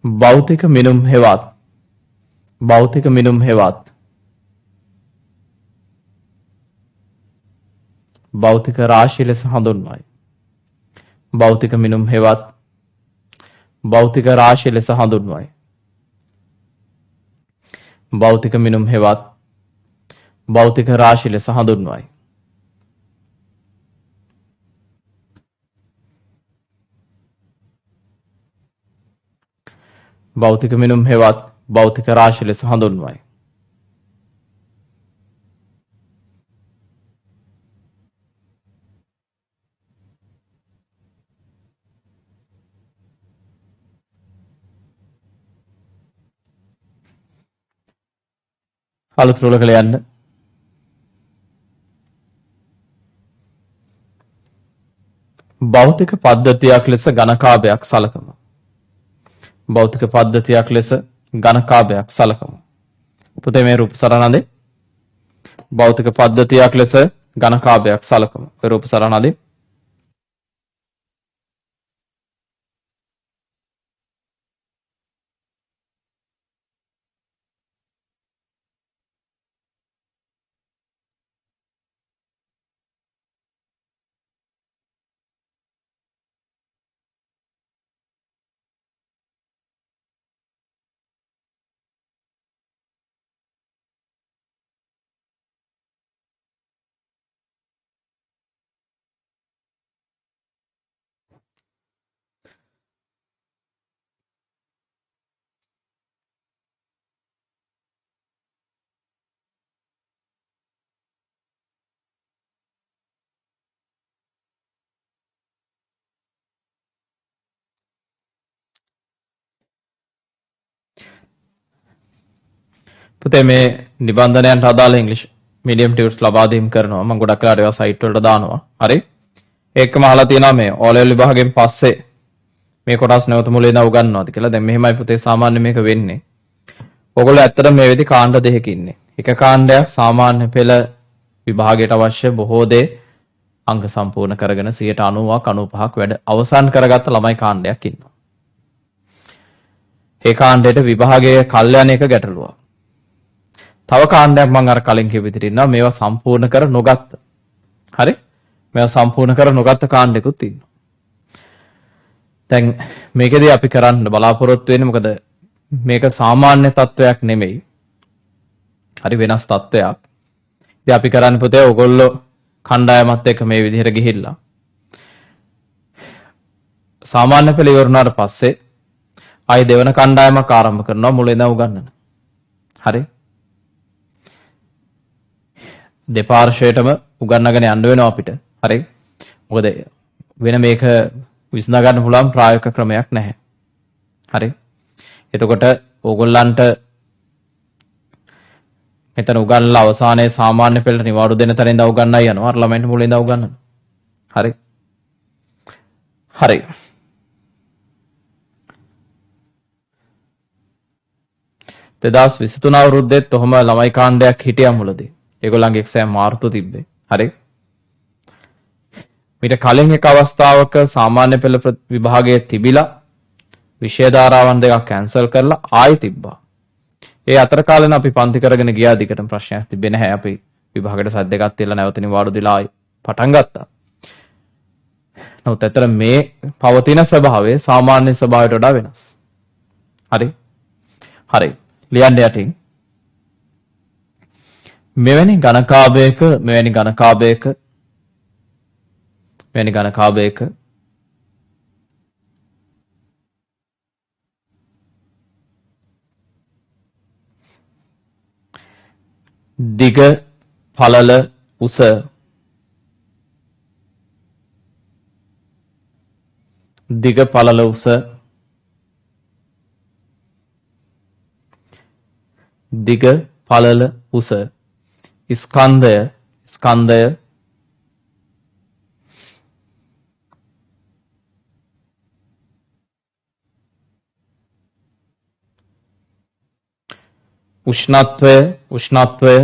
භෞතික මිනුම් හෙවත් භෞතික මිනුම් හෙවත් භෞතික රාශිය ලෙස හඳුන්වයි. භෞතික මිනුම් හෙවත් භෞතික රාශිය ලෙස හඳුන්වයි. භෞතික මිනුම් හෙවත් භෞතික රාශිය ලෙස හඳුන්වයි. භෞතික මිනුම් හෙවත් භෞතික රාශිය ලෙස හඳුන්වයි. අලුත් රෝලකල යන්න. භෞතික පද්ධතියක් ලෙස ගණකාභයක් සලකමු. භෞතික පද්ධතියක් ලෙස ගණකාභයක් සලකමු. පුතේ මේ රූප සරණදී භෞතික පද්ධතියක් ලෙස ගණකාභයක් සලකමු. රූප සරණදී පුතේ මේ නිබන්ධනයන්ට අදාළ ඉංග්‍රීසි මීඩියම් ටියුටර්ස් ලබා දීම කරනවා. මම ගොඩක් වෙලාවට ඒවා සයිට් වලට දානවා. හරි. ඒකම අහලා තියෙනවා මේ O level විභාගයෙන් පස්සේ මේ කොටස් නැවත මුලින් ඉඳන් උගන්වනවාද කියලා. දැන් මෙහෙමයි පුතේ සාමාන්‍ය මේක වෙන්නේ. ඔයගොල්ලෝ ඇත්තටම මේ වෙදි කාණ්ඩ දෙකක ඉන්නේ. එක කාණ්ඩයක් සාමාන්‍ය පෙළ විභාගයට අවශ්‍ය බොහෝ දේ අංක සම්පූර්ණ කරගෙන 90ක් 95ක් වැඩ අවසන් කරගත්ත ළමයි කාණ්ඩයක් ඉන්නවා. ඒ කාණ්ඩයට විභාගයේ කල්යන එක ගැටලුවක්. තව කාණ්ඩයක් මම අර කලින් කියපු විදිහට ඉන්නවා මේවා සම්පූර්ණ කර නොගත්ත. හරි? මේවා සම්පූර්ණ කර නොගත්ත කාණ්ඩෙකුත් ඉන්නවා. දැන් මේකෙදී අපි කරන්න බලාපොරොත්තු වෙන්නේ මොකද මේක සාමාන්‍ය තත්වයක් නෙමෙයි. හරි වෙනස් තත්වයක්. ඉතින් අපි කරන්න පුතේ ඔයගොල්ලෝ කණ්ඩායමත් එක්ක මේ විදිහට ගිහිල්ලා සාමාන්‍ය පෙළ ඉවරනාට පස්සේ ආයි දෙවන කණ්ඩායමක් ආරම්භ කරනවා මුලින් ඉඳන් උගන්නන. හරි? දෙපාර්ශ්වයටම උගන්නගෙන යන්න වෙනවා අපිට. හරි? මොකද වෙන මේක විසඳා ගන්න පුළුවන් ප්‍රායෝගික ක්‍රමයක් නැහැ. හරි? එතකොට ඕගොල්ලන්ට මෙතන උගන්ලා අවසානයේ සාමාන්‍ය පෙළට නිවාඩු දෙන තැන ඉඳන් උගන්නයි යනවා. අර ළමයින්ට මුලින් ඉඳන් උගන්නනවා. හරි? හරි. දෙදස් 23 අවුරුද්දෙත් ඔහොම ළමයි කාණ්ඩයක් හිටියා මුලදී. ඒගොල්ලන්ගේ එක්සෑම් මාර්තු තිබ්බේ. හරි. මීට කලින් එක අවස්ථාවක සාමාන්‍ය පෙළ විභාගයේ තිබිලා විෂය ධාරාවන් දෙකක් කැන්සල් කරලා ආයෙ තිබ්බා. ඒ අතර කාලෙන අපි පන්ති කරගෙන ගියා දිගටම ප්‍රශ්නයක් තිබෙන්නේ නැහැ. අපි විභාගයට සැද දෙකක් තියලා නැවත නිවාඩු දීලා ආයෙ පටන් ගත්තා. නමුත් ඇත්තට මේ පවතින ස්වභාවය සාමාන්‍ය ස්වභාවයට වඩා වෙනස්. හරි? හරි. ලියන්න යටින් මෙවැනි ගණකාභයක දිග පළල උස දිග පළල උස දිග පළල උස ස්කන්ධය ස්කන්ධය උෂ්ණත්වය උෂ්ණත්වය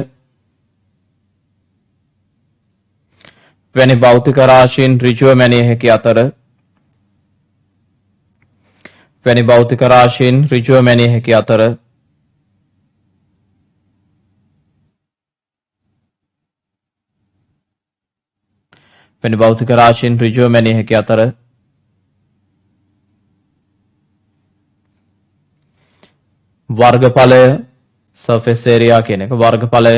වැනි භෞතික රාශීන් ඍජුව මැනිය හැකි අතර වැනි භෞතික රාශීන් ඍජුව මැනිය හැකි අතර වැනි භෞතික රාශීන් ඍජුව මැනිය හැකි අතර වර්ගඵලය surface area කියන එක වර්ගඵලය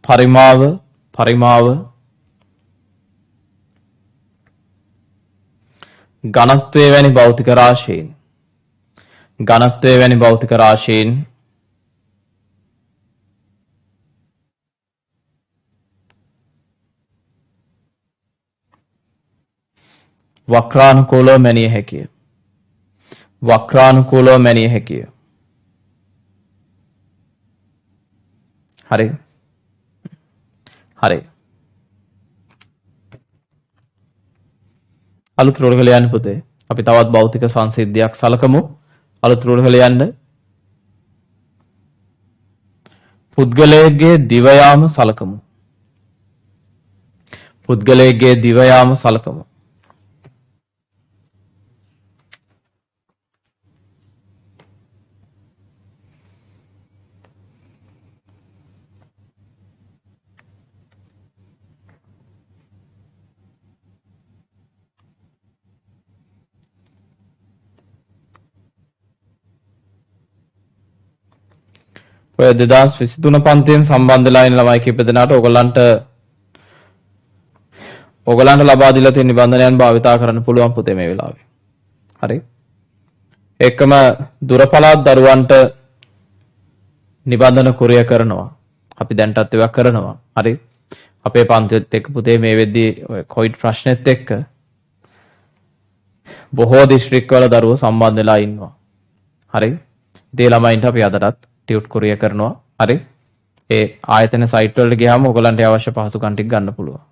පරිමාව පරිමාව ඝනත්වය වැනි භෞතික රාශීන් ඝනත්වය වැනි භෞතික රාශීන් වක්‍රානුකූලව මැනිය හැකිය වක්‍රානුකූලව මැනිය හැකිය හරි හරි අලුත් රෝලක ලියන්න පුතේ අපි තවත් භෞතික සංසිද්ධියක් සලකමු අලුත් රෝලක ලියන්න පුද්ගලයෙක්ගේ දිව යාම සලකමු පුද්ගලයෙක්ගේ දිව යාම සලකමු ඔය 2023 පන්තියෙන් සම්බන්ධ වෙලා ඉන්න ළමයි කීප දෙනාට ඔයගලන්ට ලබා දීලා තියෙන නිබන්ධනයන් භාවිතා කරන්න පුළුවන් පුතේ මේ වෙලාවේ. හරි. එකම දුර පළාත් දරුවන්ට නිබන්ධන කුරිය කරනවා. අපි දැන්ටත් ඒවා කරනවා. හරි. අපේ පන්තියත් එක්ක පුතේ මේ වෙද්දී ඔය කොවිඩ් ප්‍රශ්නෙත් එක්ක බොහෝ දිස්ත්‍රික්කවල දරුවෝ සම්බන්ධ වෙලා ඉන්නවා. හරි. ඒ ළමයින්ට අපි අදටත් ටියුට් කුරිය කරනවා. හරි. ඒ ආයතන සයිට් වලට ගියාම ඔයගලන්ට අවශ්‍ය පහසුකම් ටික ගන්න පුළුවන්.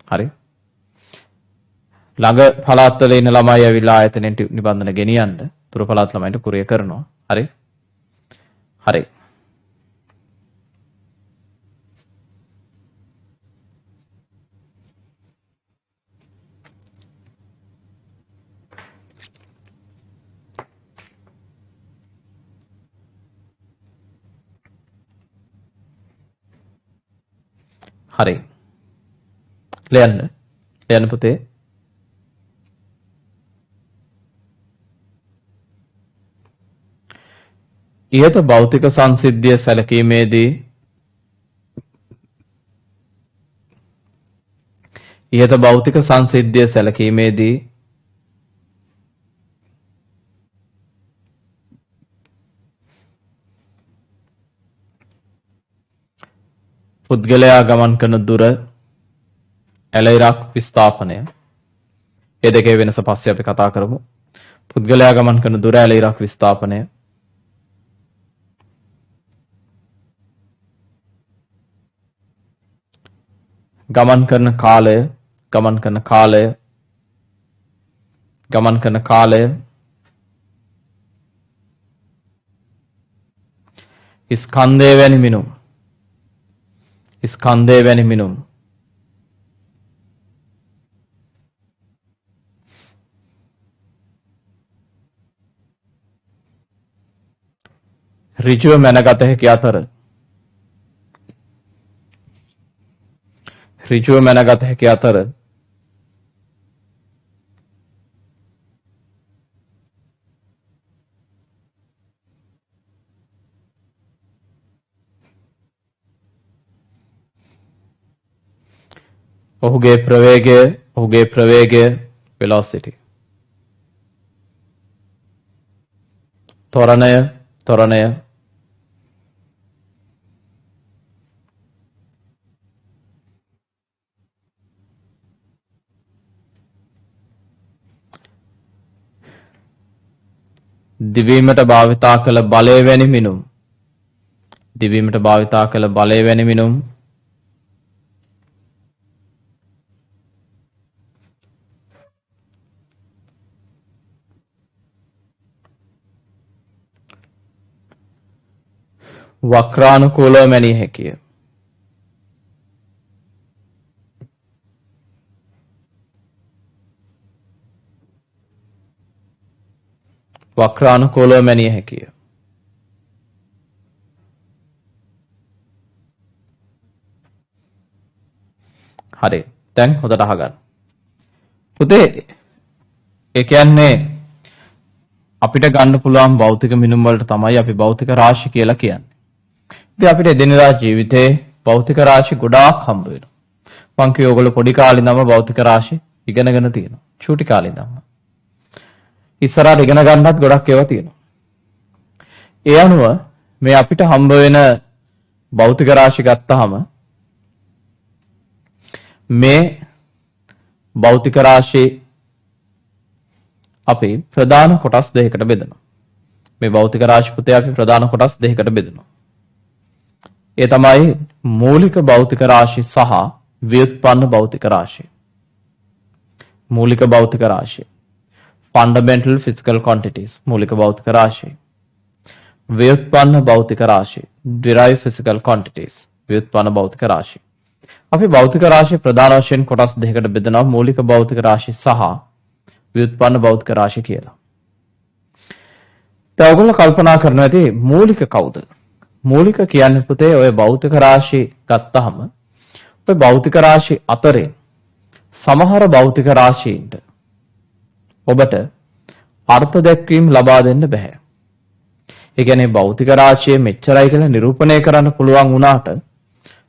හරි. ළඟ පළාත් වල ඉන්න ළමයි ඇවිල්ලා ආයතනෙන් නිබන්ධන ගෙනියන්න දුර පළාත් ළමයින්ට කුරිය කරනවා. හරි. හරි. හරි. ලියන්න පුතේ. ඉහත භෞතික සංසිද්ධිය සැලකීමේදී පුද්ගලයා ගමන් කරන දුර ඇල ඉරක් විස්ථාපනය ඒ දෙකේ වෙනස පස්සේ අපි කතා කරමු. පුද්ගලයා ගමන් කරන දුර ඇල ඉරක් විස්ථාපනය ගමන් කරන කාලය ස්කන්ධය වැනි මිනුම් ඍජුව මැනගත හැකි අතර ඔහුගේ ප්‍රවේගය velocity ත්වරණය තොරණය, දිවීමට භාවිතා කළ බලය වැනි මිනුම්, දිවීමට භාවිතා කළ බලය වැනි මිනුම්, වක්‍රානුකූලව මැනිය හැකිය. වක්‍රානුකූලව මැනිය හැකිය. හරි. දැන් හොඳට අහගන්න. පුතේ ඒ කියන්නේ අපිට ගන්න පුළුවන් භෞතික මිනුම් වලට තමයි අපි භෞතික රාශි කියලා කියන්නේ. ඉතින් අපිට එදිනෙදා ජීවිතේ භෞතික රාශි ගොඩාක් හම්බ වෙනවා. මං කිය ඔයගොල්ලෝ පොඩි කාලේ ඉඳන්ම භෞතික රාශි ඉගෙනගෙන තියෙනවා. චූටි කාලේ ඉඳන්ම. ඉස්සරහට ඉගෙන ගන්නත් ගොඩක් ඒවා තියෙනවා. ඒ අනුව මේ අපිට හම්බ වෙන භෞතික රාශි ගත්තාම මේ භෞතික රාශි අපි ප්‍රධාන කොටස් දෙකකට බෙදනවා. මේ භෞතික රාශි පුතේ අපි ප්‍රධාන කොටස් දෙකකට බෙදනවා. ඒ තමයි මූලික භෞතික රාශි සහ ව්‍යුත්පන්න භෞතික රාශි. මූලික භෞතික රාශි fundamental physical quantities මූලික භෞතික රාශි. ව්‍යුත්පන්න භෞතික රාශි derived physical quantities ව්‍යුත්පන්න භෞතික රාශි. අපි භෞතික රාශි ප්‍රධාන වශයෙන් කොටස් දෙකකට බෙදනවා මූලික භෞතික රාශි සහ ව්‍යුත්පන්න භෞතික රාශි කියලා. දැන් ඔයගොල්ලෝ කල්පනා කරනවා ඇති මූලික කවුද? මූලික කියන්නේ පුතේ ඔය භෞතික රාශි ගත්තාම ඔය භෞතික රාශි අතරින් සමහර භෞතික රාශීන්ට ඔබට අර්ථ දැක්වීම ලබා දෙන්න බෑ. ඒ කියන්නේ භෞතික රාශිය මෙච්චරයි කියලා නිරූපණය කරන්න පුළුවන් වුණාට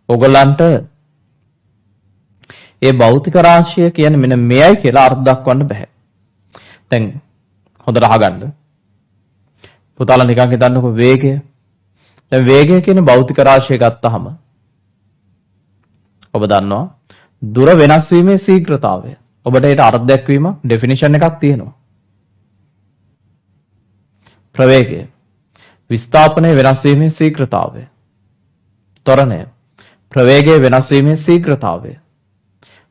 ඔයගලන්ට ඒ භෞතික රාශිය කියන්නේ මෙන්න මෙයයි කියලා අර්ථ දක්වන්න බෑ. දැන් හොඳට අහගන්න. පුතාලා නිකන් හිතන්නකෝ වේගය. දැන් වේගය කියන භෞතික රාශිය ගත්තාම ඔබ දන්නවා දුර වෙනස් වීමේ ශීඝ්‍රතාවය. ඔබට ඒකට අර්ථ දැක්වීම ඩෙෆිනිෂන් එකක් තියෙනවා. ප්‍රවේගය විස්ථාපනයේ වෙනස් වීමේ ශීඝ්‍රතාවය. ත්වරණය ප්‍රවේගයේ වෙනස් වීමේ ශීඝ්‍රතාවය.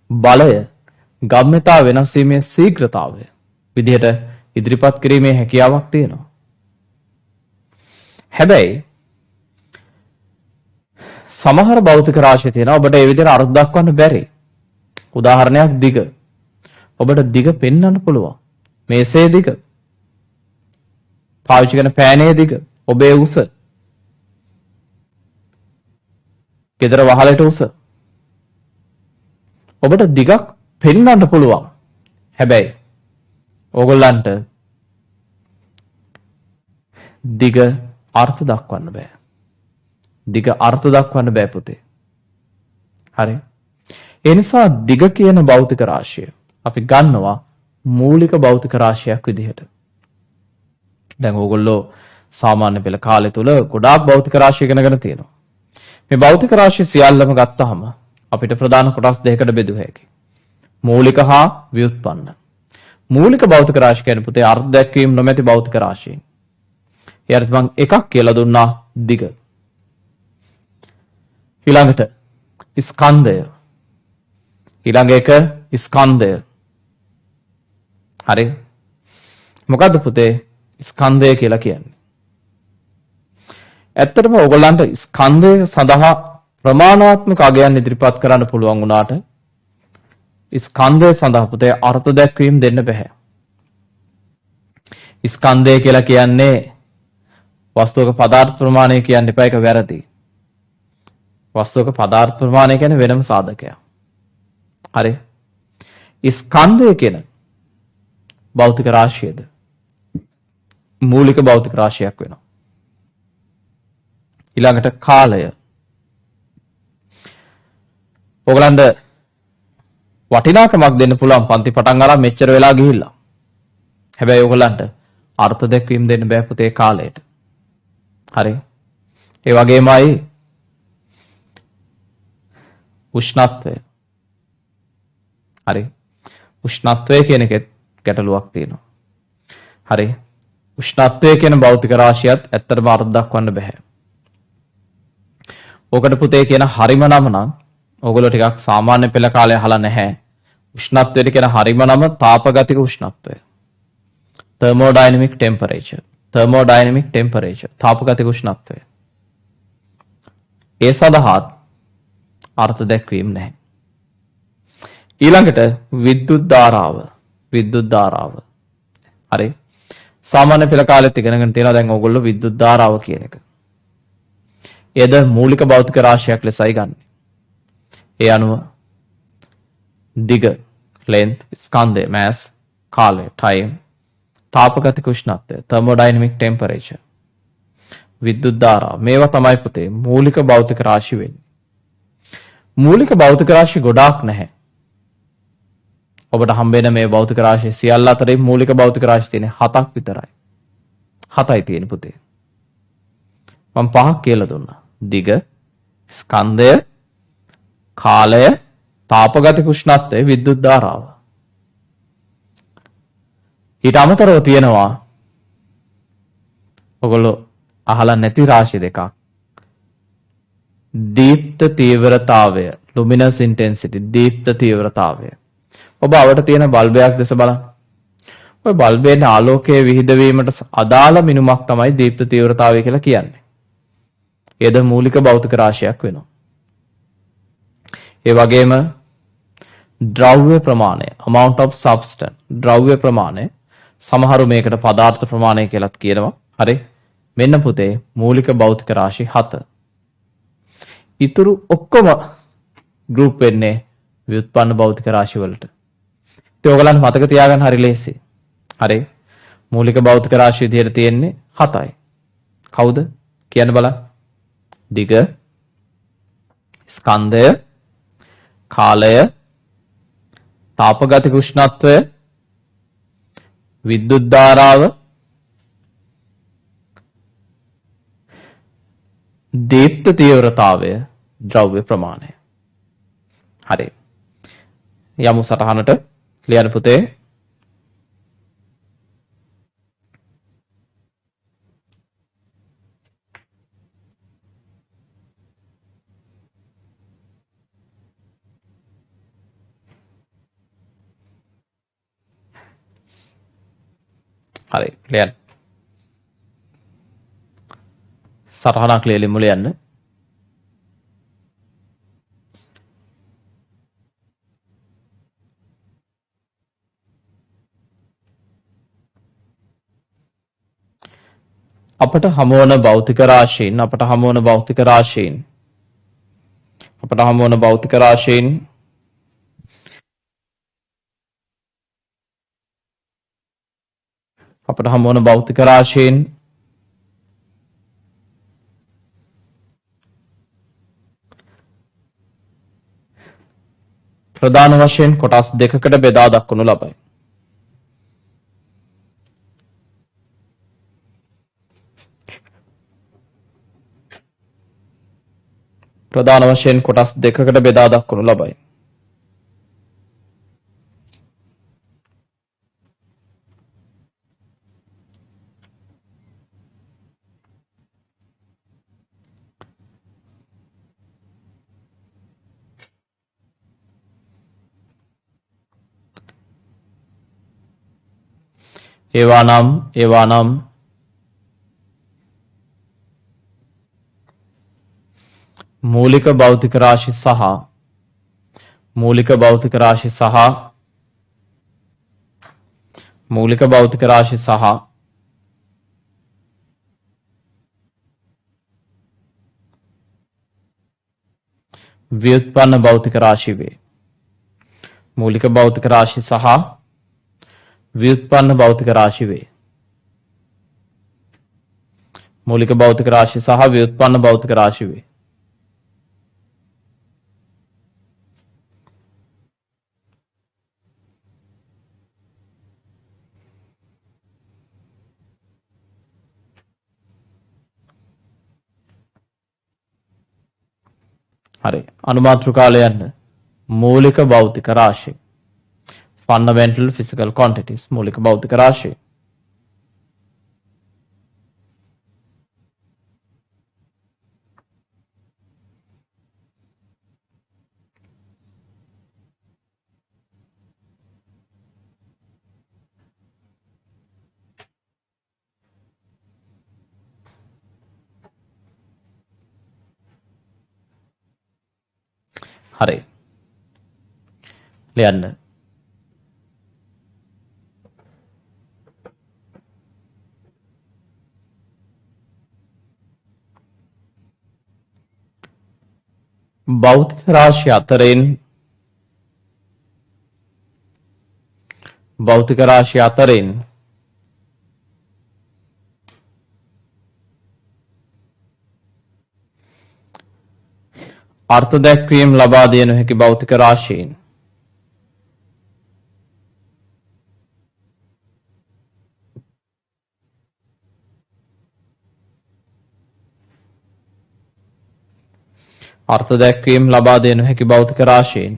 බලය ගම්‍යතා වෙනස් වීමේ ශීඝ්‍රතාවය විදිහට ඉදිරිපත් කිරීමේ හැකියාවක් තියෙනවා. හැබැයි සමහර භෞතික රාශි තියෙනවා ඔබට ඒ විදිහට අර්ථ දක්වන්න බැරි. උදාහරණයක් දිග. ඔබට දිග පෙන්වන්න පුළුවන්. මේසේ දිග. පාවිච්චි කරන පෑනේ දිග. ඔබේ උස. ගෙදර වහලට උස. ඔබට දිගක් පෙන්වන්න පුළුවන්. හැබැයි ඕගොල්ලන්ට දිග අර්ථ දක්වන්න බෑ. දිග අර්ථ දක්වන්න බෑ පුතේ. හරි. ඒ නිසා දිග කියන භෞතික රාශිය අපි ගන්නවා මූලික භෞතික රාශියක් විදිහට. දැන් ඕගොල්ලෝ සාමාන්‍ය පෙළ කාලය තුල ගොඩාක් භෞතික රාශි ඉගෙනගෙන තියෙනවා. මේ භෞතික රාශි සියල්ලම ගත්තාම අපිට ප්‍රධාන කොටස් දෙකකට බෙදුව හැකියි. මූලික හා ව්‍යුත්පන්න. මූලික භෞතික රාශි කියන්නේ පුතේ අර්ථ දැක්වීම නොමැති භෞතික රාශීන්. ඒ අර්ථ මම එකක් කියලා දුන්නා දිග. ඊළඟට ස්කන්ධය. ඊළඟ එක ස්කන්ධය. හරි. මොකද්ද පුතේ ස්කන්ධය කියලා කියන්නේ? ඇත්තටම ඕගොල්ලන්ට ස්කන්ධය සඳහා ප්‍රමාණාත්මක අගයන් ඉදිරිපත් කරන්න පුළුවන් වුණාට ස්කන්ධය සඳහා පුතේ අර්ථ දැක්වීම දෙන්න බෑ. ස්කන්ධය කියලා කියන්නේ වස්තුවක පදාර්ථ ප්‍රමාණය කියන්න එපා, ඒක වැරදි. වස්තුවක පදාර්ථ ප්‍රමාණය කියන්නේ වෙනම සාධකයක්. හරි. ස්කන්ධය කියන භෞතික රාශියද මූලික භෞතික රාශියක් වෙනවා. ඊළඟට කාලය. ඔයගලන්ට වටිනාකමක් දෙන්න පුළුවන් පන්ති පටන් අරන් මෙච්චර වෙලා ගිහිල්ලා. හැබැයි ඔයගලන්ට අර්ථ දැක්වීම දෙන්න බෑ පුතේ කාලයට. හරි. ඒ වගේමයි උෂ්ණත්වය. හරි. උෂ්ණත්වය කියන එකෙත් ගැටලුවක් තියෙනවා. හරි. උෂ්ණත්වය කියන භෞතික රාශියත් ඇත්තටම අර්ථ දක්වන්න බෑ. ඕකට පුතේ කියන හරිම නම නම් ඕගොල්ලෝ ටිකක් සාමාන්‍ය පෙළ කාලේ අහලා නැහැ. උෂ්ණත්වයට කියන හරිම නම තාපගතික උෂ්ණත්වය. thermodynamic temperature. thermodynamic temperature. තාපගතික උෂ්ණත්වය. ඒ සඳහාත් අර්ථ දැක්වීම නැහැ. ඊළඟට විද්‍යුත් ධාරාව. විද්‍යුත් ධාරාව. හරි. සාමාන්‍ය පෙළ කාලෙත් ඉගෙනගෙන තියෙනවා දැන් ඕගොල්ලෝ විද්‍යුත් ධාරාව කියන එක. එයද මූලික භෞතික රාශියක් ලෙසයි ගන්න. ඒ අනුව දිග length ස්කන්ධය mass කාලය time තාපගතික උෂ්ණත්වය thermodynamic temperature විද්‍යුත් ධාරාව මේවා තමයි පුතේ මූලික භෞතික රාශි වෙන්නේ. මූලික භෞතික රාශි ගොඩාක් නැහැ. ඔබට හම්බෙන මේ භෞතික රාශි සියල්ල අතරින් මූලික භෞතික රාශි තියෙන්නේ 7ක් විතරයි. 7යි තියෙන පුතේ. මම 5ක් කියලා දුන්නා. දිග, ස්කන්ධය, කාලය, තාපගතික උෂ්ණත්වය, විද්‍යුත් ධාරාව. ඊට අමතරව තියෙනවා ඔයගොල්ලෝ අහලා නැති රාශි දෙකක්. දීප්ත තීව්‍රතාවය, luminous intensity, දීප්ත තීව්‍රතාවය. ඔබ අවට තියෙන බල්බයක් දැස බලන්න. ඔය බල්බයේ ආලෝකයේ විහිදවීමට අදාළ මිනුමක් තමයි දීප්ත තීව්‍රතාවය කියලා කියන්නේ. ඒද මූලික භෞතික රාශියක් වෙනවා. ඒ වගේම ද්‍රව්‍ය ප්‍රමාණය, amount of substance, ද්‍රව්‍ය ප්‍රමාණය සමහරු මේකට පදාර්ථ ප්‍රමාණය කියලාත් කියනවා. හරි. මෙන්න පුතේ මූලික භෞතික රාශි 7. ඉතුරු ඔක්කොම ගෲප් වෙන්නේ ව්‍යුත්පන්න භෞතික රාශි වලට. ඉතින් ඔයගලන්ට මතක තියාගන්න හරි ලේසි. හරි. මූලික භෞතික රාශිය විදිහට තියෙන්නේ 7යි. කවුද? කියන්න බලන්න. දිග, ස්කන්ධය, කාලය, තාපගතික උෂ්ණත්වය, විද්‍යුත් ධාරාව, දීප්ත තීව්‍රතාවය, ද්‍රව්‍ය ප්‍රමාණය. හරි. යමු සටහනට. ලියන්න පුතේ. හරි. ලියන්න. සටහනක් ලියලිමු ලියන්න. අපට හමුවන භෞතික රාශීන් අපට හමුවන භෞතික රාශීන් අපට හමුවන භෞතික රාශීන් අපට හමුවන භෞතික රාශීන් ප්‍රධාන වශයෙන් කොටස් දෙකකට බෙදා දක්වනු ලබයි. ප්‍රධාන වශයෙන් කොටස් දෙකකට බෙදා දක්වනු ලබයි. ඒවා නම් මූලික භෞතික රාශි සහ මූලික භෞතික රාශි සහ මූලික භෞතික රාශි සහ ව්‍යුත්පන්න භෞතික රාශි වේ. මූලික භෞතික රාශි සහ ව්‍යුත්පන්න භෞතික රාශි වේ. මූලික භෞතික රාශි සහ ව්‍යුත්පන්න භෞතික රාශි වේ. හරි. අනුමාත්‍රිකාල යන්න. මූලික භෞතික රාශි. fundamental physical quantities. මූලික භෞතික රාශි. හරි. ලියන්න. භෞතික රාශි අතරින් භෞතික රාශි අතරින් අර්ථ දැක්වීම ලබා දිය නොහැකි භෞතික රාශීන් අර්ථ දැක්වීම ලබා දිය නොහැකි භෞතික රාශීන්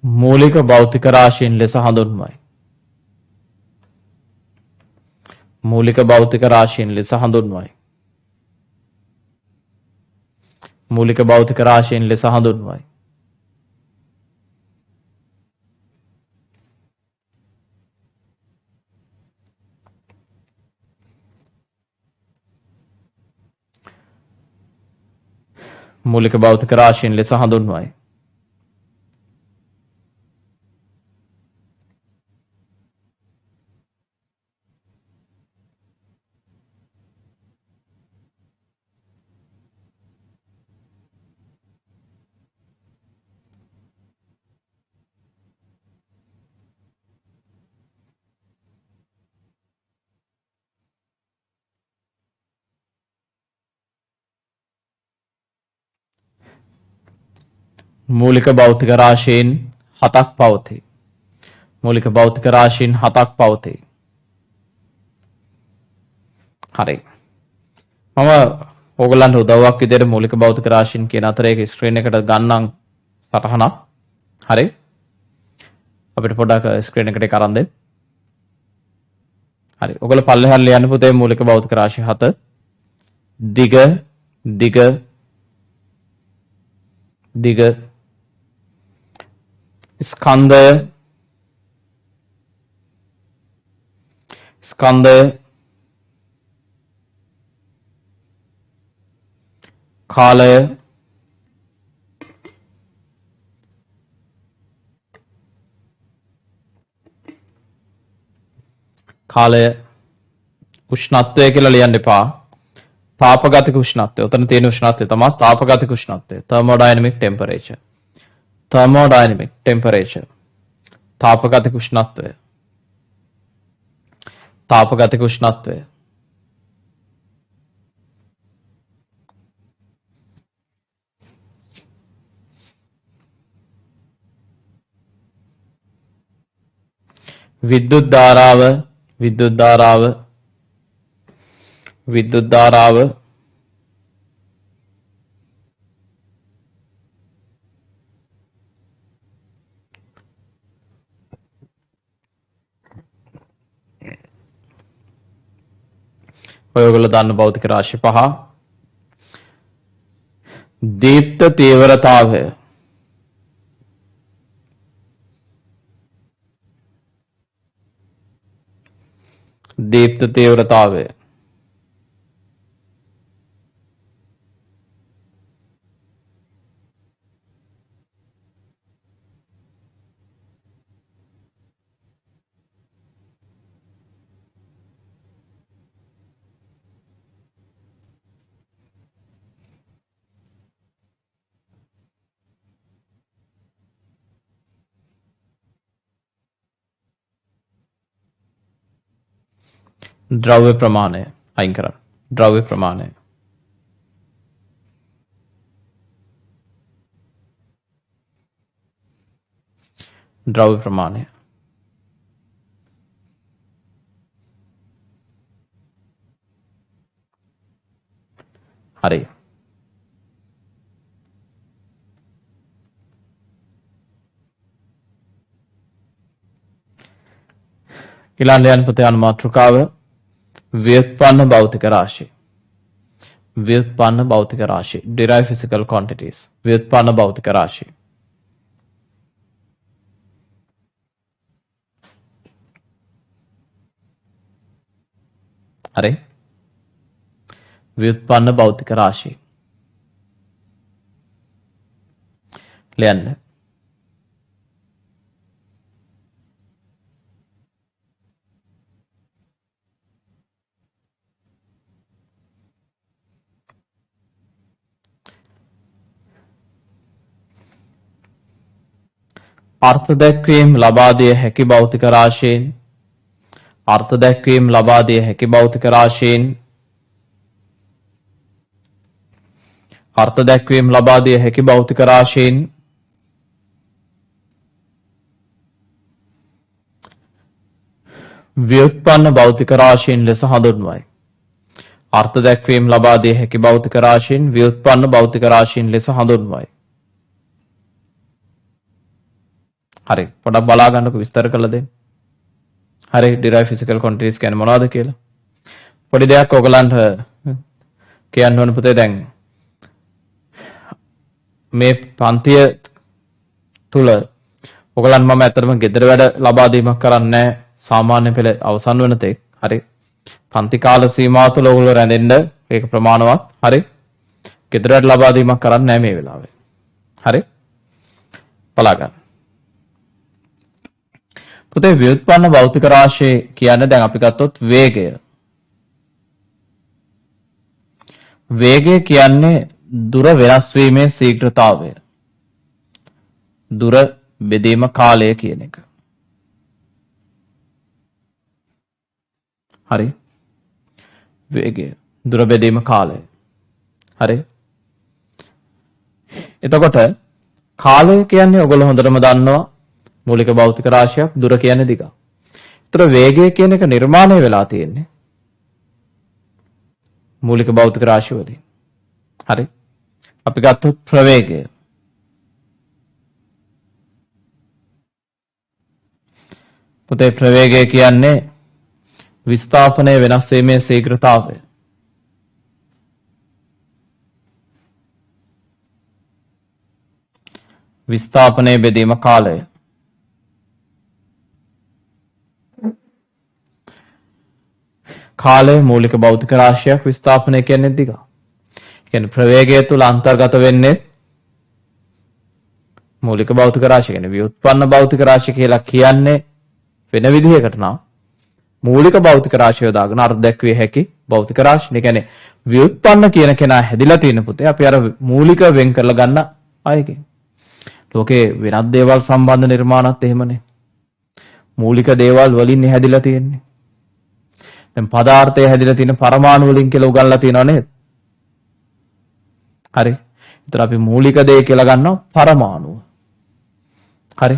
මූලික භෞතික රාශීන් ලෙස හඳුන්වයි. මූලික භෞතික රාශීන් ලෙස හඳුන්වයි. මූලික භෞතික රාශීන් ලෙස හඳුන්වයි. මූලික භෞතික රාශීන් ලෙස හඳුන්වයි. මූලික භෞතික රාශීන් 7ක් පවතී. මූලික භෞතික රාශීන් 7ක් පවතී. හරි. මම ඕගලන්ට උදව්වක් විදිහට මූලික භෞතික රාශීන් කියන අතරේ ඒක ස්ක්‍රීන් එකට ගන්නම් සටහනක්. හරි. අපිට පොඩ්ඩක් ස්ක්‍රීන් එකට ඒක අරන් දෙන්න. හරි. ඔයගොල්ලෝ පල්ලෙහාට ලියන්න පුතේ මූලික භෞතික රාශි 7. දිග දිග දිග ස්කන්ධය ස්කන්ධය කාලය කාලය උෂ්ණත්වය කියලා ලියන්න එපා. තාපගතික උෂ්ණත්වය. උතන තියෙන උෂ්ණත්වය තමයි තාපගතික උෂ්ණත්වය. thermodynamic temperature. thermodynamic temperature. තාපගතික උෂ්ණත්වය. තාපගතික උෂ්ණත්වය. විද්‍යුත් ධාරාව විද්‍යුත් ධාරාව විද්‍යුත් ධාරාව ඔයගොල්ලෝ දන්න භෞතික රාශි 5. දීප්ත තීව්‍රතාවය දීප්ත තීව්‍රතාවය ද්‍රව්‍ය ප්‍රමාණය අයින් කරන්න. ද්‍රව්‍ය ප්‍රමාණය ද්‍රව්‍ය ප්‍රමාණය හරි. ඊළඟ යන පුතේ අනුමාත්‍රකාව ව්‍යුත්පන්න භෞතික රාශි. व्युत्पन्न भौतिक राशि derived physical quantities व्युत्पन्न भौतिक राशि अरे व्युत्पन्न भौतिक राशि लेन अर्थ දැක්වීම ලබා දිය හැකි භෞතික රාශීන් अर्थ දැක්වීම ලබා දිය හැකි භෞතික රාශීන් अर्थ දැක්වීම ලබා දිය හැකි භෞතික රාශීන් ව්‍යුත්පන්න භෞතික රාශීන් ලෙස හඳුන්වයි. अर्थ දැක්වීම ලබා දිය හැකි භෞතික රාශීන් ව්‍යුත්පන්න භෞතික රාශීන් ලෙස හඳුන්වයි. හරි පොඩක් බලා ගන්නකො විස්තර කළ දෙන්න. හරි derived physical quantities කියන්නේ මොනවද කියලා. පොඩි දෙයක් ඔයගලන්ට කියන්න ඕන පුතේ දැන් මේ පන්තිය තුල ඔයගලන් මම ඇත්තටම ගෙදර වැඩ ලබා දීමක් කරන්නේ සාමාන්‍ය පෙළ අවසන් වෙන තෙක්. හරි පන්ති කාල සීමාව තුළ ඔයගොල්ලෝ රැඳෙන්න ඒක ප්‍රමාණවත්. හරි ගෙදර වැඩ ලබා දීමක් කරන්නේ නැහැ මේ වෙලාවේ. හරි බලා ගන්න. පුතේ ව්‍යුත්පන්න භෞතික රාශිය කියන්නේ දැන් අපි ගත්තොත් වේගය. වේගය කියන්නේ දුර වෙනස් වීමේ ශීඝ්‍රතාවය. දුර බෙදීම කාලය කියන එක. හරි. වේගය දුර බෙදීම කාලය. හරි. එතකොට කාලය කියන්නේ ඔයගොල්ලෝ හොඳටම දන්නවා මූලික භෞතික රාශියක් දුර කියන්නේ දිග. ඒතර වේගය කියන එක නිර්මාණය වෙලා තියෙන්නේ මූලික භෞතික රාශිය වලින්. හරි. අපි ගත්තොත් ප්‍රවේගය. පුතේ ප්‍රවේගය කියන්නේ විස්ථාපනය වෙනස් වීමේ ශීඝ්‍රතාවය. විස්ථාපනය බෙදීම කාලය. කාලය මූලික භෞතික රාශියක් විස්ථාපනය කියන්නේ දිග. කියන්නේ ප්‍රවේගය තුල අන්තර්ගත වෙන්නේ මූලික භෞතික රාශිය. කියන්නේ ව්‍යුත්පන්න භෞතික රාශිය කියලා කියන්නේ වෙන විදිහකට නම් මූලික භෞතික රාශිය දාගෙන අර්ථ දැක්විය හැකි භෞතික රාශිය. ඒ කියන්නේ ව්‍යුත්පන්න කියන කෙනා හැදිලා තියෙන පුතේ අපි අර මූලික වෙන් කරලා ගන්න අයගේ. ලෝකේ වෙනත් දේවල් සම්බන්ධ නිර්මාණත් එහෙමනේ. මූලික දේවල් වලින් හැදිලා තියෙන්නේ. දැන් පදාර්ථය හැදිලා තියෙන පරමාණු වලින් කියලා උගන්ලා තියෙනව නේද? හරි. ඒතර අපි මූලික දේ කියලා ගන්නවා පරමාණුව. හරි.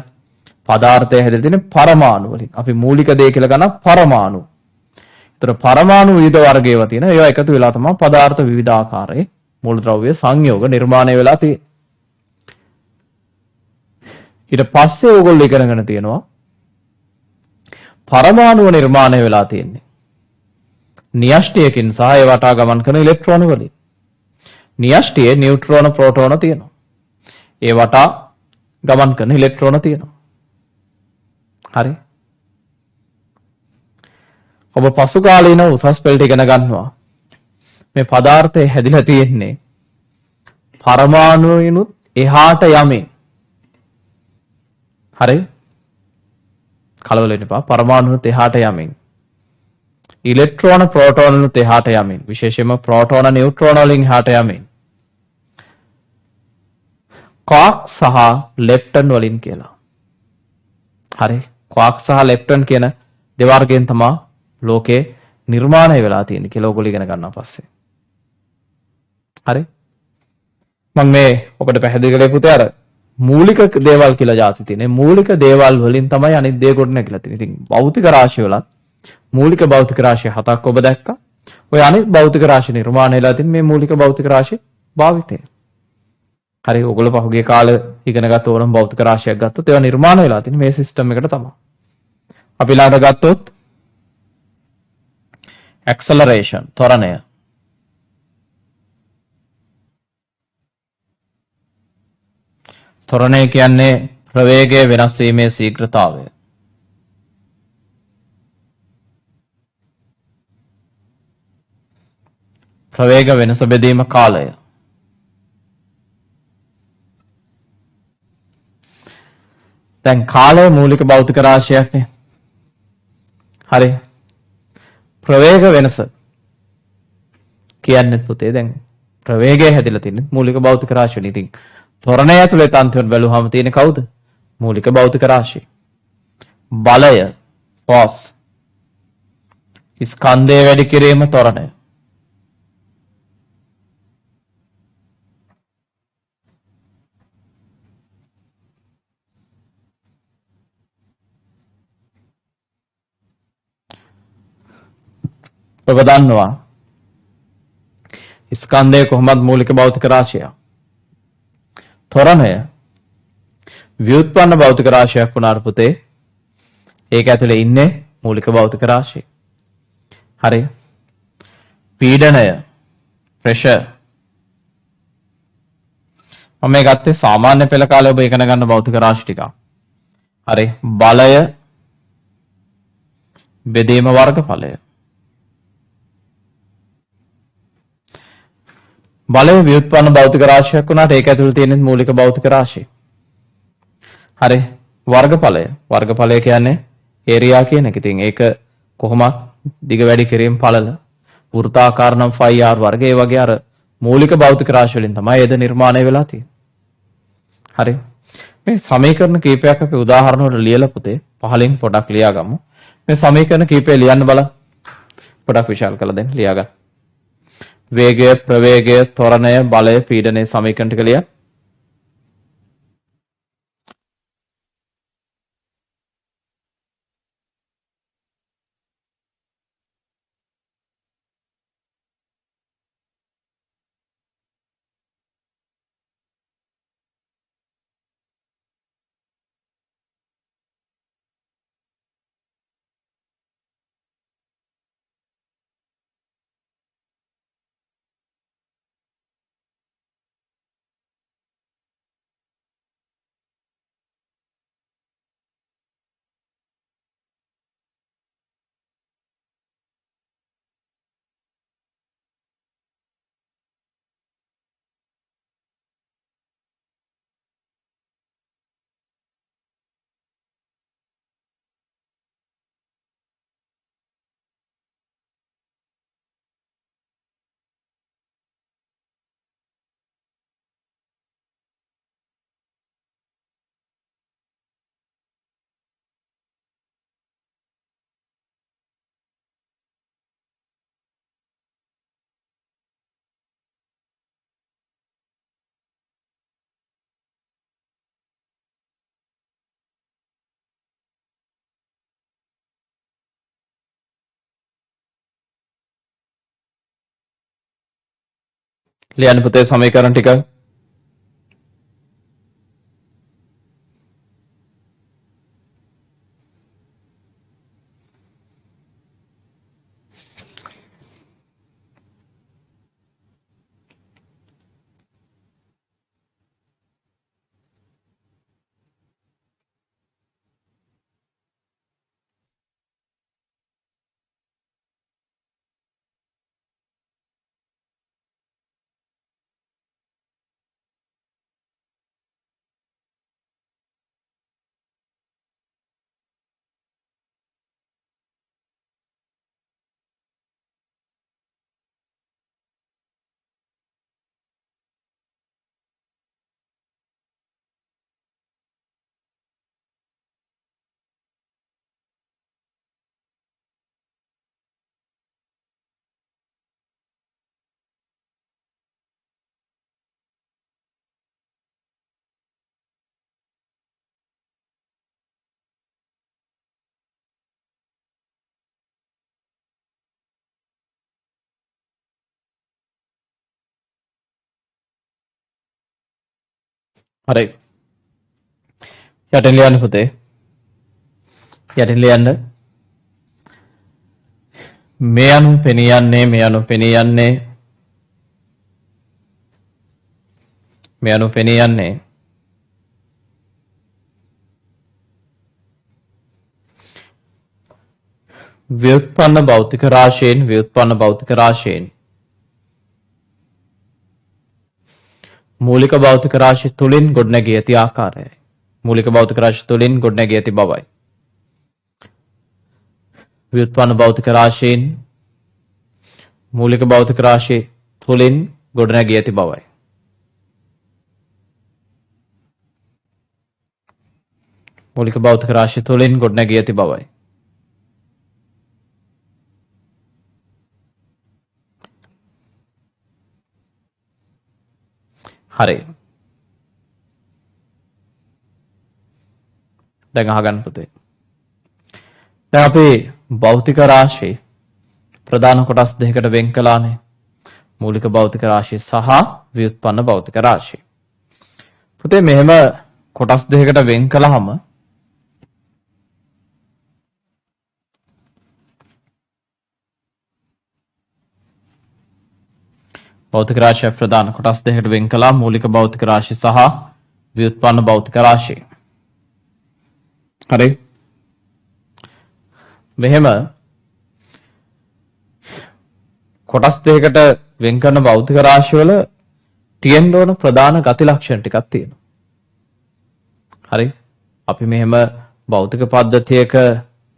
පදාර්ථය හැදිලා තියෙන පරමාණු වලින්. අපි මූලික දේ කියලා ගන්නවා පරමාණු. ඒතර පරමාණු විවිධ වර්ගයව තියෙනවා. ඒවා එකතු වෙලා තමයි පදාර්ථ විවිධාකාරයේ මූලද්‍රව්‍ය සංයෝග නිර්මාණය වෙලා තියෙන්නේ. ඊට පස්සේ ඕගොල්ලෝ ඉගෙනගෙන තියෙනවා පරමාණුව නිර්මාණය වෙලා තියෙන්නේ න්‍යෂ්ටියකින් සහ ඒ වටා ගමන් කරන ඉලෙක්ට්‍රෝන වලින්. න්‍යෂ්ටියේ නියුට්‍රෝන ප්‍රෝටෝන තියෙනවා. ඒ වටා ගමන් කරන ඉලෙක්ට්‍රෝන තියෙනවා. හරි. ඔබ පසු කාලීන උසස් පෙළට ඉගෙන ගන්නවා මේ පදාර්ථය හැදිලා තියෙන්නේ පරමාණුවිනුත් එහාට යමින්. හරි. කලබල වෙන්න එපා. පරමාණුනුත් එහාට යමින්. ඉලෙක්ට්‍රෝන ප්‍රෝටෝනනුත් එහාට යමින්. විශේෂයෙන්ම ප්‍රෝටෝන නියුට්‍රෝන වලින් එහාට යමින්. ක්වාක් සහ ලෙප්ටන් වලින් කියලා. හරි. ක්වාක් සහ ලෙප්ටන් කියන දෙවර්ගයෙන් තමයි ලෝකේ නිර්මාණය වෙලා තියෙන්නේ කියලා ඔයගොල්ලෝ ඉගෙන ගන්නවා පස්සේ. හරි. මම මේ ඔබට පැහැදිලි කළේ පුතේ අර මූලික දේවල් කියලා જાති තියෙනවා. මූලික දේවල් වලින් තමයි අනිත් දේ කොට නැගිලා තියෙන්නේ. ඉතින් භෞතික රාශිය වලත් මූලික භෞතික රාශිය හතක් ඔබ දැක්කා. ඔය අනිත් භෞතික රාශි නිර්මාණය වෙලා තියෙන මේ මූලික භෞතික රාශි භාවිතය. හරි ඔයගොල්ලෝ පහුගිය කාලේ ඉගෙන ගත්ත ඕනම භෞතික රාශියක් ගත්තොත් ඒවා නිර්මාණය වෙලා තියෙන මේ සිස්ටම් එකට තමයි. අපි ළඟට ගත්තොත් ඇක්සලරේෂන් ත්වරණය. ත්වරණය කියන්නේ ප්‍රවේගය වෙනස් වීමේ ශීඝ්‍රතාවය. ප්‍රවේග වෙනස බෙදීම කාලය. දැන් කාලය මූලික භෞතික රාශියක්නේ. හරි. ප්‍රවේග වෙනස කියන්නේ පුතේ දැන් ප්‍රවේගය හැදිලා තියෙන්නේ මූලික භෞතික රාශියනේ. ඉතින් ත්වරණය ඇතුලේ තන්ත්‍රවල බැලුවාම තියෙන්නේ කවුද? මූලික භෞතික රාශිය. බලය ෆෝස් ස්කන්ධය වැඩි කිරීම ත්වරණය. ඔබ දන්නවා ස්කන්ධය කොහොමද මූලික භෞතික රාශිය. ත්වරණය ව්‍යුත්පන්න භෞතික රාශියක් වුණාට පුතේ ඒක ඇතුලේ ඉන්නේ මූලික භෞතික රාශිය. හරි. පීඩනය ප්‍රෙෂර් මම මේ ගත්තේ සාමාන්‍ය පෙළ කාලේ ඔබ ඉගෙන ගන්න භෞතික රාශි ටික. හරි. බලය බෙදීම වර්ගඵලය. බලය ව්‍යුත්පන්න භෞතික රාශියක් වුණාට ඒක ඇතුළේ තියෙන මූලික භෞතික රාශිය. හරි. වර්ගඵලය. වර්ගඵලය කියන්නේ ඒරියා කියන එක. ඉතින් ඒක කොහොමත් දිග වැඩි කිරීම පළල වෘත්තාකාර නම් ෆයි ආර් වර්ග ඒ වගේ අර මූලික භෞතික රාශි වලින් තමයි එද නිර්මාණය වෙලා තියෙන්නේ. හරි. මේ සමීකරණ කීපයක් අපි උදාහරණ වලට ලියලා පුතේ පහලින් පොඩක් ලියාගමු. මේ සමීකරණ කීපය ලියන්න බලන්න. පොඩක් විශාල කරලා දෙන්න ලියාගන්න. වේගය, ප්‍රවේගය, ත්වරණය, බලය, පීඩනය සමීකරණ ටික ලියන්න. ලියන්න පුතේ සමීකරණ ටික. හරි. යටින් ලියන්න පුතේ. යටින් ලියන්න. මේ අනු පෙනී යන්නේ මේ අනු පෙනී යන්නේ මේ අනු පෙනී යන්නේ ව්‍යුත්පන්න භෞතික රාශීන් මූලික භෞතික රාශි තුලින් ගොඩනැගී ඇති ආකාරයයි. මූලික භෞතික රාශි තුලින් ගොඩනැගී ඇති බවයි. ව්‍යුත්පන්න භෞතික රාශීන් මූලික භෞතික රාශි තුලින් ගොඩනැගී ඇති බවයි. මූලික භෞතික රාශි තුලින් ගොඩනැගී ඇති බවයි. හරි. දැන් අහගන්න පුතේ. දැන් අපි භෞතික රාශි ප්‍රධාන කොටස් දෙකකට වෙන් කළානේ. මූලික භෞතික රාශි සහ ව්‍යුත්පන්න භෞතික රාශි. පුතේ මෙහෙම කොටස් දෙකකට වෙන් කළාම භෞතික රාශිය ප්‍රධාන කොටස් දෙකකට වෙන් කළා. මූලික භෞතික රාශි සහ ව්‍යුත්පන්න භෞතික රාශි. හරි. මෙහෙම කොටස් දෙකකට වෙන් කරන භෞතික රාශිවල තියෙන්න ඕන ප්‍රධාන ගති ලක්ෂණ ටිකක් තියෙනවා. හරි. අපි මෙහෙම භෞතික පද්ධතියක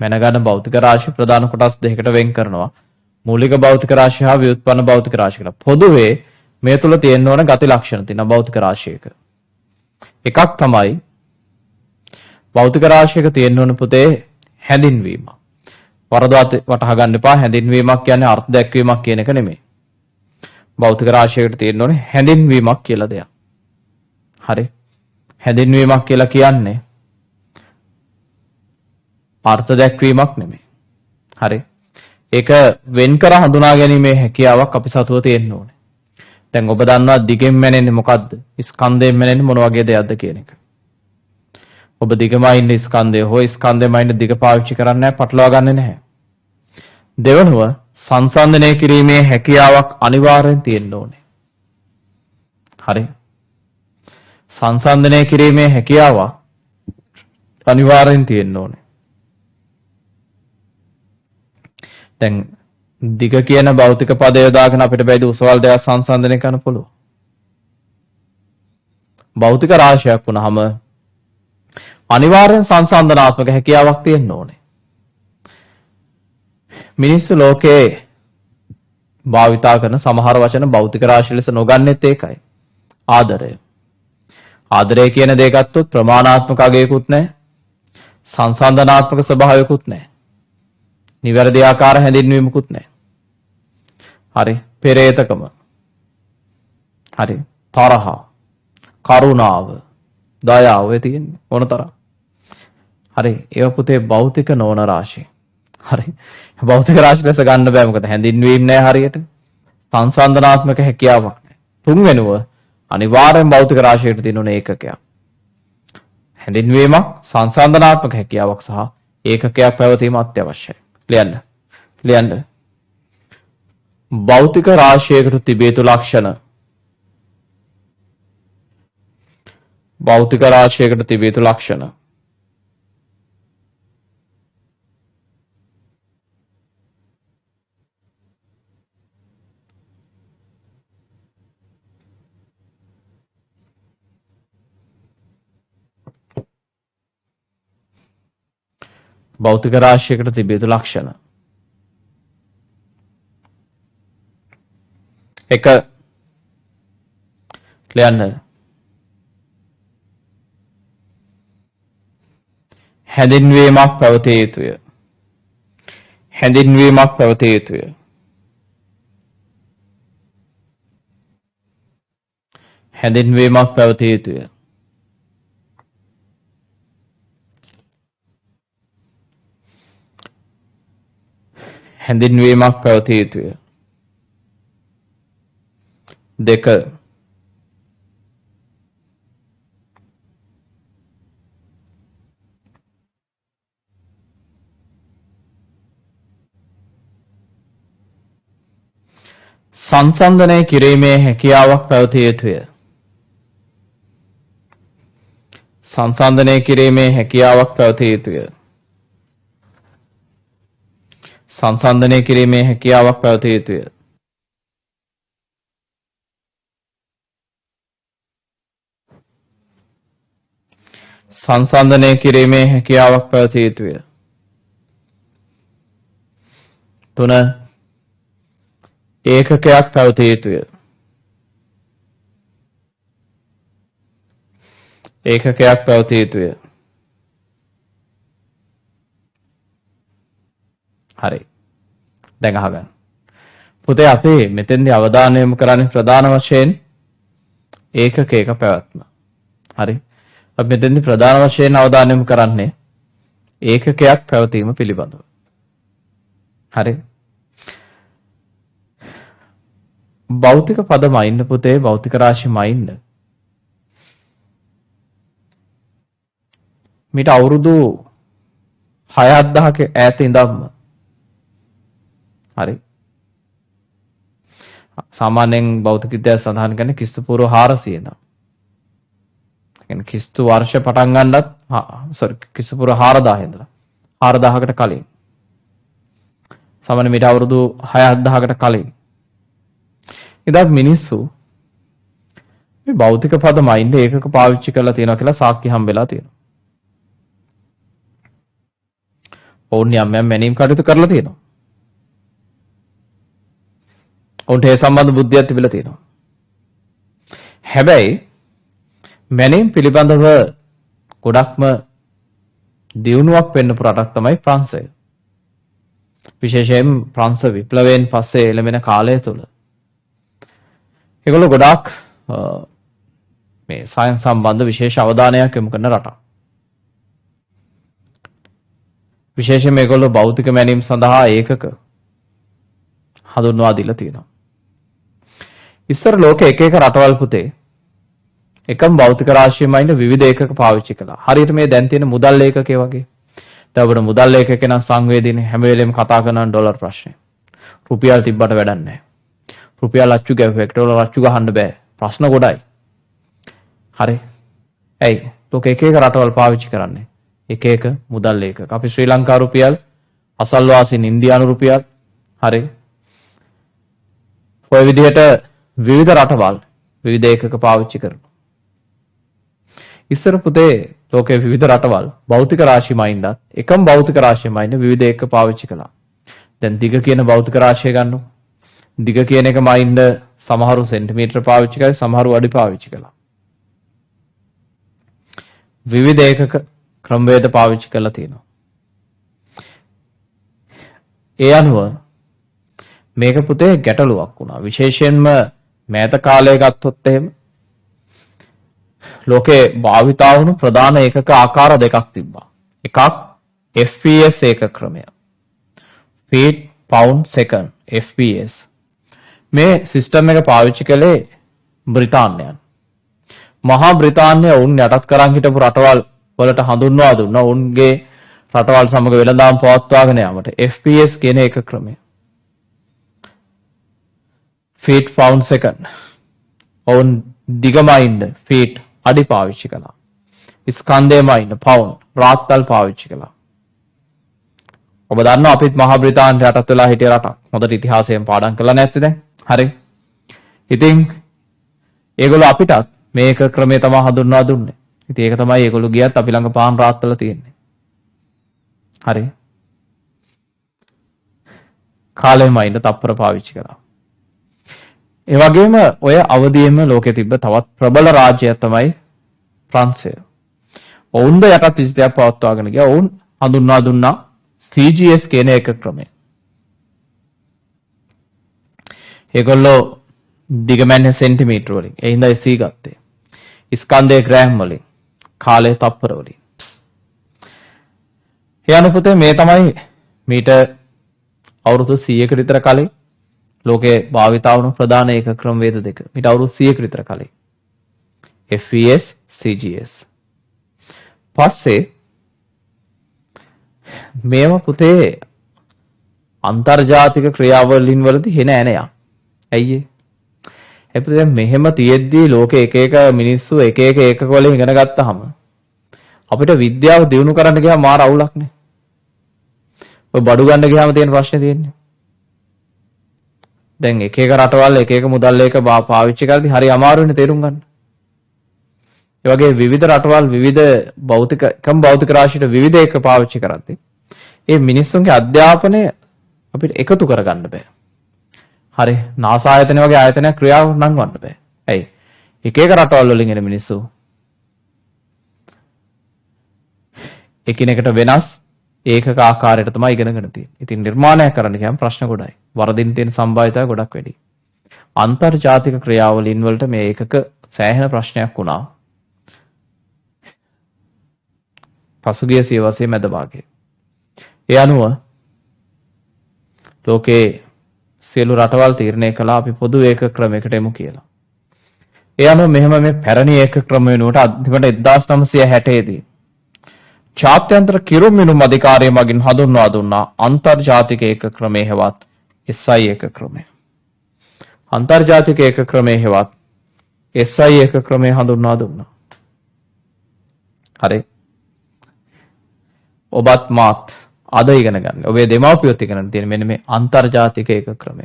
මැනගන්න භෞතික රාශි ප්‍රධාන කොටස් දෙකකට වෙන් කරනවා. මූලික භෞතික රාශිය හා ව්‍යුත්පන්න භෞතික රාශිය කියලා. පොදුවේ මේ තුල තියෙන්න ඕන ගති ලක්ෂණ තියෙනවා භෞතික රාශියක. එකක් තමයි භෞතික රාශියක තියෙන්න ඕන පුතේ හැඳින්වීම. වරදවා වටහා ගන්න එපා. හැඳින්වීමක් කියන්නේ අර්ථ දැක්වීමක් කියන එක නෙමෙයි. භෞතික රාශියකට තියෙන්න ඕනේ හැඳින්වීමක් කියලා දෙයක්. හරි. හැඳින්වීමක් කියලා කියන්නේ අර්ථ දැක්වීමක් නෙමෙයි. හරි. ඒක වෙන් කර හඳුනා ගැනීමේ හැකියාවක් අපි සතුව තියෙන්න ඕනේ. දැන් ඔබ දන්නවා දිගෙන් මැනෙන්නේ මොකද්ද? ස්කන්ධයෙන් මැනෙන්නේ මොන වගේ දෙයක්ද කියන එක. ඔබ දිගම ඉන්න ස්කන්ධය හෝ ස්කන්ධෙම ඉන්න දිග පාවිච්චි කරන්නේ නැහැ, පටලවා ගන්නෙ නැහැ. දෙවනුව සංසන්දනය කිරීමේ හැකියාවක් අනිවාර්යෙන් තියෙන්න ඕනේ. හරි. සංසන්දනය කිරීමේ හැකියාවක් අනිවාර්යෙන් තියෙන්න ඕනේ. දැන් දිග කියන භෞතික පදය යොදාගෙන අපිට බැයිද උසවල් දෙයක් සංසන්දනය කරන්න පුළුවන්. භෞතික රාශියක් වුණාම අනිවාර්යෙන් සංසන්දනාත්මක හැකියාවක් තියෙන්න ඕනේ. මිනිස්සු ලෝකේ භාවිතා කරන සමහර වචන භෞතික රාශිය ලෙස නොගන්නෙත් ඒකයි. ආදරය. ආදරය කියන දේ ගත්තොත් ප්‍රමාණාත්මක අගයකුත් නැහැ. සංසන්දනාත්මක ස්වභාවයකුත් නැහැ. නිවැරදි ආකාර හැඳින්වීමකුත් නැහැ. හරි. පෙරේතකම. හරි. තරහ. කරුණාව. දයාව ඔය තියෙන්නේ ඕන තරම්. හරි. ඒව පුතේ භෞතික නොවන රාශිය. හරි. භෞතික රාශිය ලෙස ගන්න බෑ මොකද හැඳින්වීම නැහැ හරියට. සංසන්දනාත්මක හැකියාවක් නැහැ. තුන්වෙනුව අනිවාර්යෙන් භෞතික රාශියට තියෙන ඒකකයක්. හැඳින්වීමක් සංසන්දනාත්මක හැකියාවක් සහ ඒකකයක් පැවතීම අත්‍යවශ්‍යයි. ලියන්න. භෞතික රාශියකට තිබිය යුතු ලක්ෂණ. භෞතික රාශියකට තිබිය යුතු ලක්ෂණ. භෞතික රාශියකට තිබිය යුතු ලක්ෂණ. එක ලියන්න. හැඳින්වීමක් පැවතිය යුතුය. හැඳින්වීමක් පැවතිය යුතුය. හැඳින්වීමක් පැවතිය යුතුය. හැඳින්වීමක් පැවතිය යුතුය. දෙක සංසන්දනය කිරීමේ හැකියාවක් පැවතිය යුතුය. සංසන්දනය කිරීමේ හැකියාවක් පැවතිය යුතුය. සංසන්දනය කිරීමේ හැකියාවක් පැවතිය යුතුය. සංසන්දනය කිරීමේ හැකියාවක් පැවතිය යුතුය. 3 ඒකකයක් පැවතිය යුතුය. ඒකකයක් පැවතිය යුතුය. හරි. දැන් අහගන්න. පුතේ අපි මෙතෙන්දී අවධානය යොමු කරන්නේ ප්‍රධාන වශයෙන් ඒකකයක පැවැත්ම. හරි. අපි මෙතෙන්දී ප්‍රධාන වශයෙන් අවධානය යොමු කරන්නේ ඒකකයක් පැවතීම පිළිබඳව. හරි. භෞතික පද මයින්ඩ් පුතේ භෞතික රාශි මයින්ඩ්. මීට අවුරුදු 6-7ක ඈත ඉඳන්ම හරි. සාමාන්‍යයෙන් භෞතික විද්‍යාව සඳහන් කරන්නේ ක්‍රිස්තු පූර්ව 400 ඉඳන්. කියන්නේ ක්‍රිස්තු වර්ෂ පටන් ගන්නත් ක්‍රිස්තු පූර්ව 4000 ඉඳලා 4000කට කලින්. සාමාන්‍ය මීට අවුරුදු 6-7කට කලින්. ඉතින් මිනිස්සු මේ භෞතික පද මයින්ඩ් ඒකක පාවිච්චි කරලා තියෙනවා කියලා සාක්ෂි හම්බෙලා තියෙනවා. ඔවුන් යම් යම් මැනීම් කටයුතු කරලා තියෙනවා. ඔවුන්ට ඒ සම්බන්ධ බුද්ධියක් තිබිලා තියෙනවා. හැබැයි මැනීම් පිළිබඳව ගොඩක්ම දියුණුවක් වෙන්න පුරටක් තමයි ප්‍රංශය. විශේෂයෙන් ප්‍රංශ විප්ලවයෙන් පස්සේ එළඹෙන කාලය තුල ඒගොල්ලෝ ගොඩාක් මේ සයන්ස් සම්බන්ධ විශේෂ අවධානයක් යොමු කරන රටක්. විශේෂයෙන් මේගොල්ලෝ භෞතික මැනීම් සඳහා ඒකක හඳුන්වා දීලා තියෙනවා. ඉස්සර ලෝකේ එක එක රටවල් පුතේ එකම භෞතික රාශියම ඉන්න විවිධ ඒකක පාවිච්චි කළා. හරියට මේ දැන් තියෙන මුදල් ඒකකේ වගේ. දැන් අපිට මුදල් ඒකකේ නම් සංවේදීනේ හැම වෙලෙම කතා කරන ඩොලර් ප්‍රශ්නේ. රුපියල් තිබ්බට වැඩක් නැහැ. රුපියල් අච්චු ගැව්වෙක් ඩොලර් අච්චු ගහන්න බෑ. ප්‍රශ්න ගොඩයි. හරි. ඇයි? ලෝකේ එක එක රටවල් පාවිච්චි කරන්නේ. එක එක මුදල් ඒකක. අපි ශ්‍රී ලංකා රුපියල්, අසල්වාසීන් ඉන්දියානු රුපියල්, හරි. ඔය විදිහට විවිධ රටවල් විවිධ ඒකක පාවිච්චි කරනවා. ඉස්සර පුතේ ලෝකයේ විවිධ රටවල් භෞතික රාශි මයින්ඩත් එකම භෞතික රාශිය මයින්ඩ විවිධ ඒකක පාවිච්චි කළා. දැන් දිග කියන භෞතික රාශිය ගන්නකො. දිග කියන එක මයින්ඩ සමහරු සෙන්ටිමීටර පාවිච්චි කරලා සමහරු අඩි පාවිච්චි කළා. විවිධ ඒකක ක්‍රමවේද පාවිච්චි කරලා තියෙනවා. ඒ අනුව මේක පුතේ ගැටලුවක් වුණා. විශේෂයෙන්ම මෑත කාලය ගත්තොත් එහෙම ලෝකේ භාවිතා වුණු ප්‍රධාන ඒකක ආකාර දෙකක් තිබ්බා. එකක් FPS ඒකක ක්‍රමය. feet pound second FPS. මේ සිස්ටම් එක පාවිච්චි කළේ බ්‍රිතාන්‍යයන්. මහා බ්‍රිතාන්‍ය උන් යටත් කරන් හිටපු රටවල් වලට හඳුන්වා දුන්නා උන්ගේ රටවල් සමග වෙළඳාම් පවත්වාගෙන යාමට FPS කියන එක ක්‍රමය. feet pound second. ඔවුන් දිගමයින්ද feet අඩි පාවිච්චි කළා. ස්කන්ධයමයින්ද pound රාත්තල් පාවිච්චි කළා. ඔබ දන්නවා අපිත් මහා බ්‍රිතාන්‍ය යටත් වෙලා හිටිය රටක්. හොඳට ඉතිහාසයෙන් පාඩම් කරලා නැත්තේ දැන්. හරි. ඉතින් ඒගොල්ලෝ අපිටත් මේක ක්‍රමය තමයි හඳුන්වා දුන්නේ. ඉතින් ඒක තමයි ඒගොල්ලෝ ගියත් අපි ළඟ පාන් රාත්තල තියෙන්නේ. හරි. කාලෙමයින්ද තප්පර පාවිච්චි කළා. ඒ වගේම ඔය අවදියේම ලෝකෙ තිබ්බ තවත් ප්‍රබල රාජ්‍යයක් තමයි ප්‍රංශය. ඔවුන්ද යටත් විජිතයක් පවත්වාගෙන ගියා. ඔවුන් හඳුන්වා දුන්නා CGS කියන එක ක්‍රමය. ඒගොල්ලෝ දිගමැන්නේ සෙන්ටිමීටර වලින්. ඒ හින්දා C ගත්තේ. ස්කන්ධය ග්‍රෑම් වලින්. කාලය තප්පර වලින්. ඒ අනුපතේ මේ තමයි මීට අවුරුදු 100කට විතර කලින් ලෝකේ භාවිතා වුණු ප්‍රධාන ඒක ක්‍රමවේද දෙක. මීට අවුරුදු 100කට විතර කලින්. FPS CGS. පස්සේ මේව පුතේ අන්තර්ජාතික ක්‍රියාවලින් වලදී හෙන ඇනයක්. ඇයි ඒ? හැබැයි දැන් මෙහෙම තියෙද්දි ලෝකේ එක එක මිනිස්සු එක එක ඒකක වලින් ඉගෙන ගත්තාම අපිට විද්‍යාව දියුණු කරන්න ගියාම මාර අවුලක්නේ. ඔය බඩු ගන්න ගියාම තියෙන ප්‍රශ්නේ තියෙන්නේ. දැන් එක එක රටවල් එක එක මුදල් ලේක පාවිච්චි කරද්දී හරි අමාරුයිනේ තේරුම් ගන්න. ඒ වගේ විවිධ රටවල් විවිධ එකම භෞතික රාශියට විවිධ එක පාවිච්චි කරද්දී ඒ මිනිස්සුන්ගේ අධ්‍යාපනය අපිට එකතු කරගන්න බෑ. හරි නාසා ආයතන වගේ ආයතනයක් ක්‍රියාව නංවන්න බෑ. ඇයි? එක එක රටවල් වලින් එන මිනිස්සු එකිනෙකට වෙනස් ඒකක ආකාරයට තමයි ඉගෙනගෙන තියෙන්නේ. ඉතින් නිර්මාණයක් කරන්න ගියාම ප්‍රශ්න ගොඩයි. වරදින් තියෙන සම්භාවිතය ගොඩක් වැඩි. අන්තර්ජාතික ක්‍රියාවලින් වලට මේ ඒකක සෑහෙන ප්‍රශ්නයක් වුණා. පසුගිය සියවසේ මැද භාගයේ. ඒ අනුව ලෝකේ සියලු රටවල් තීරණය කළා අපි පොදු ඒක ක්‍රමයකට එමු කියලා. ඒ අනුව මෙහෙම මේ පැරණි ඒක ක්‍රම වෙනුවට අන්තිමට 1960 දී ජාත්‍යන්තර කිරුම් මිනුම් අධිකාරිය මගින් හඳුන්වා දුන්නා අන්තර්ජාතික ඒක ක්‍රමය හෙවත් SI ඒක ක්‍රමය. අන්තර්ජාතික ඒක ක්‍රමය හෙවත් SI ඒක ක්‍රමය හඳුන්වා දුන්නා. හරි. ඔබත් මාත් අද ඉගෙන ගන්න. ඔබේ දෙමාපියොත් ඉගෙන තියෙන මෙන්න මේ අන්තර්ජාතික ඒක ක්‍රමය.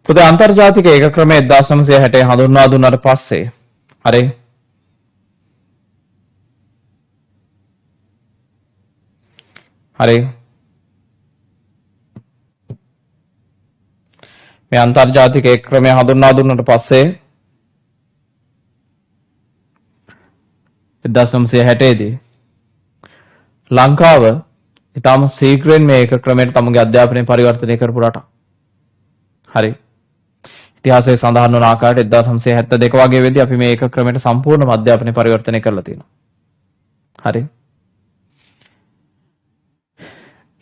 පුතේ අන්තර්ජාතික ඒක ක්‍රමය 1960 හඳුන්වා දුන්නාට පස්සේ හරි හරි මේ අන්තර්ජාතික ඒක ක්‍රමය හඳුන්වා දුන්නාට පස්සේ 1960 දී ලංකාව ඉතාම ශීඝ්‍රයෙන් මේ ඒක ක්‍රමයට තමුගේ අධ්‍යාපනය පරිවර්තනය කරපු රටක්. හරි. ඉතිහාසයේ සඳහන් වන ආකාරයට 1972 වගේ වෙද්දී අපි මේ ඒක ක්‍රමයට සම්පූර්ණම අධ්‍යාපනය පරිවර්තනය කරලා තියෙනවා. හරි.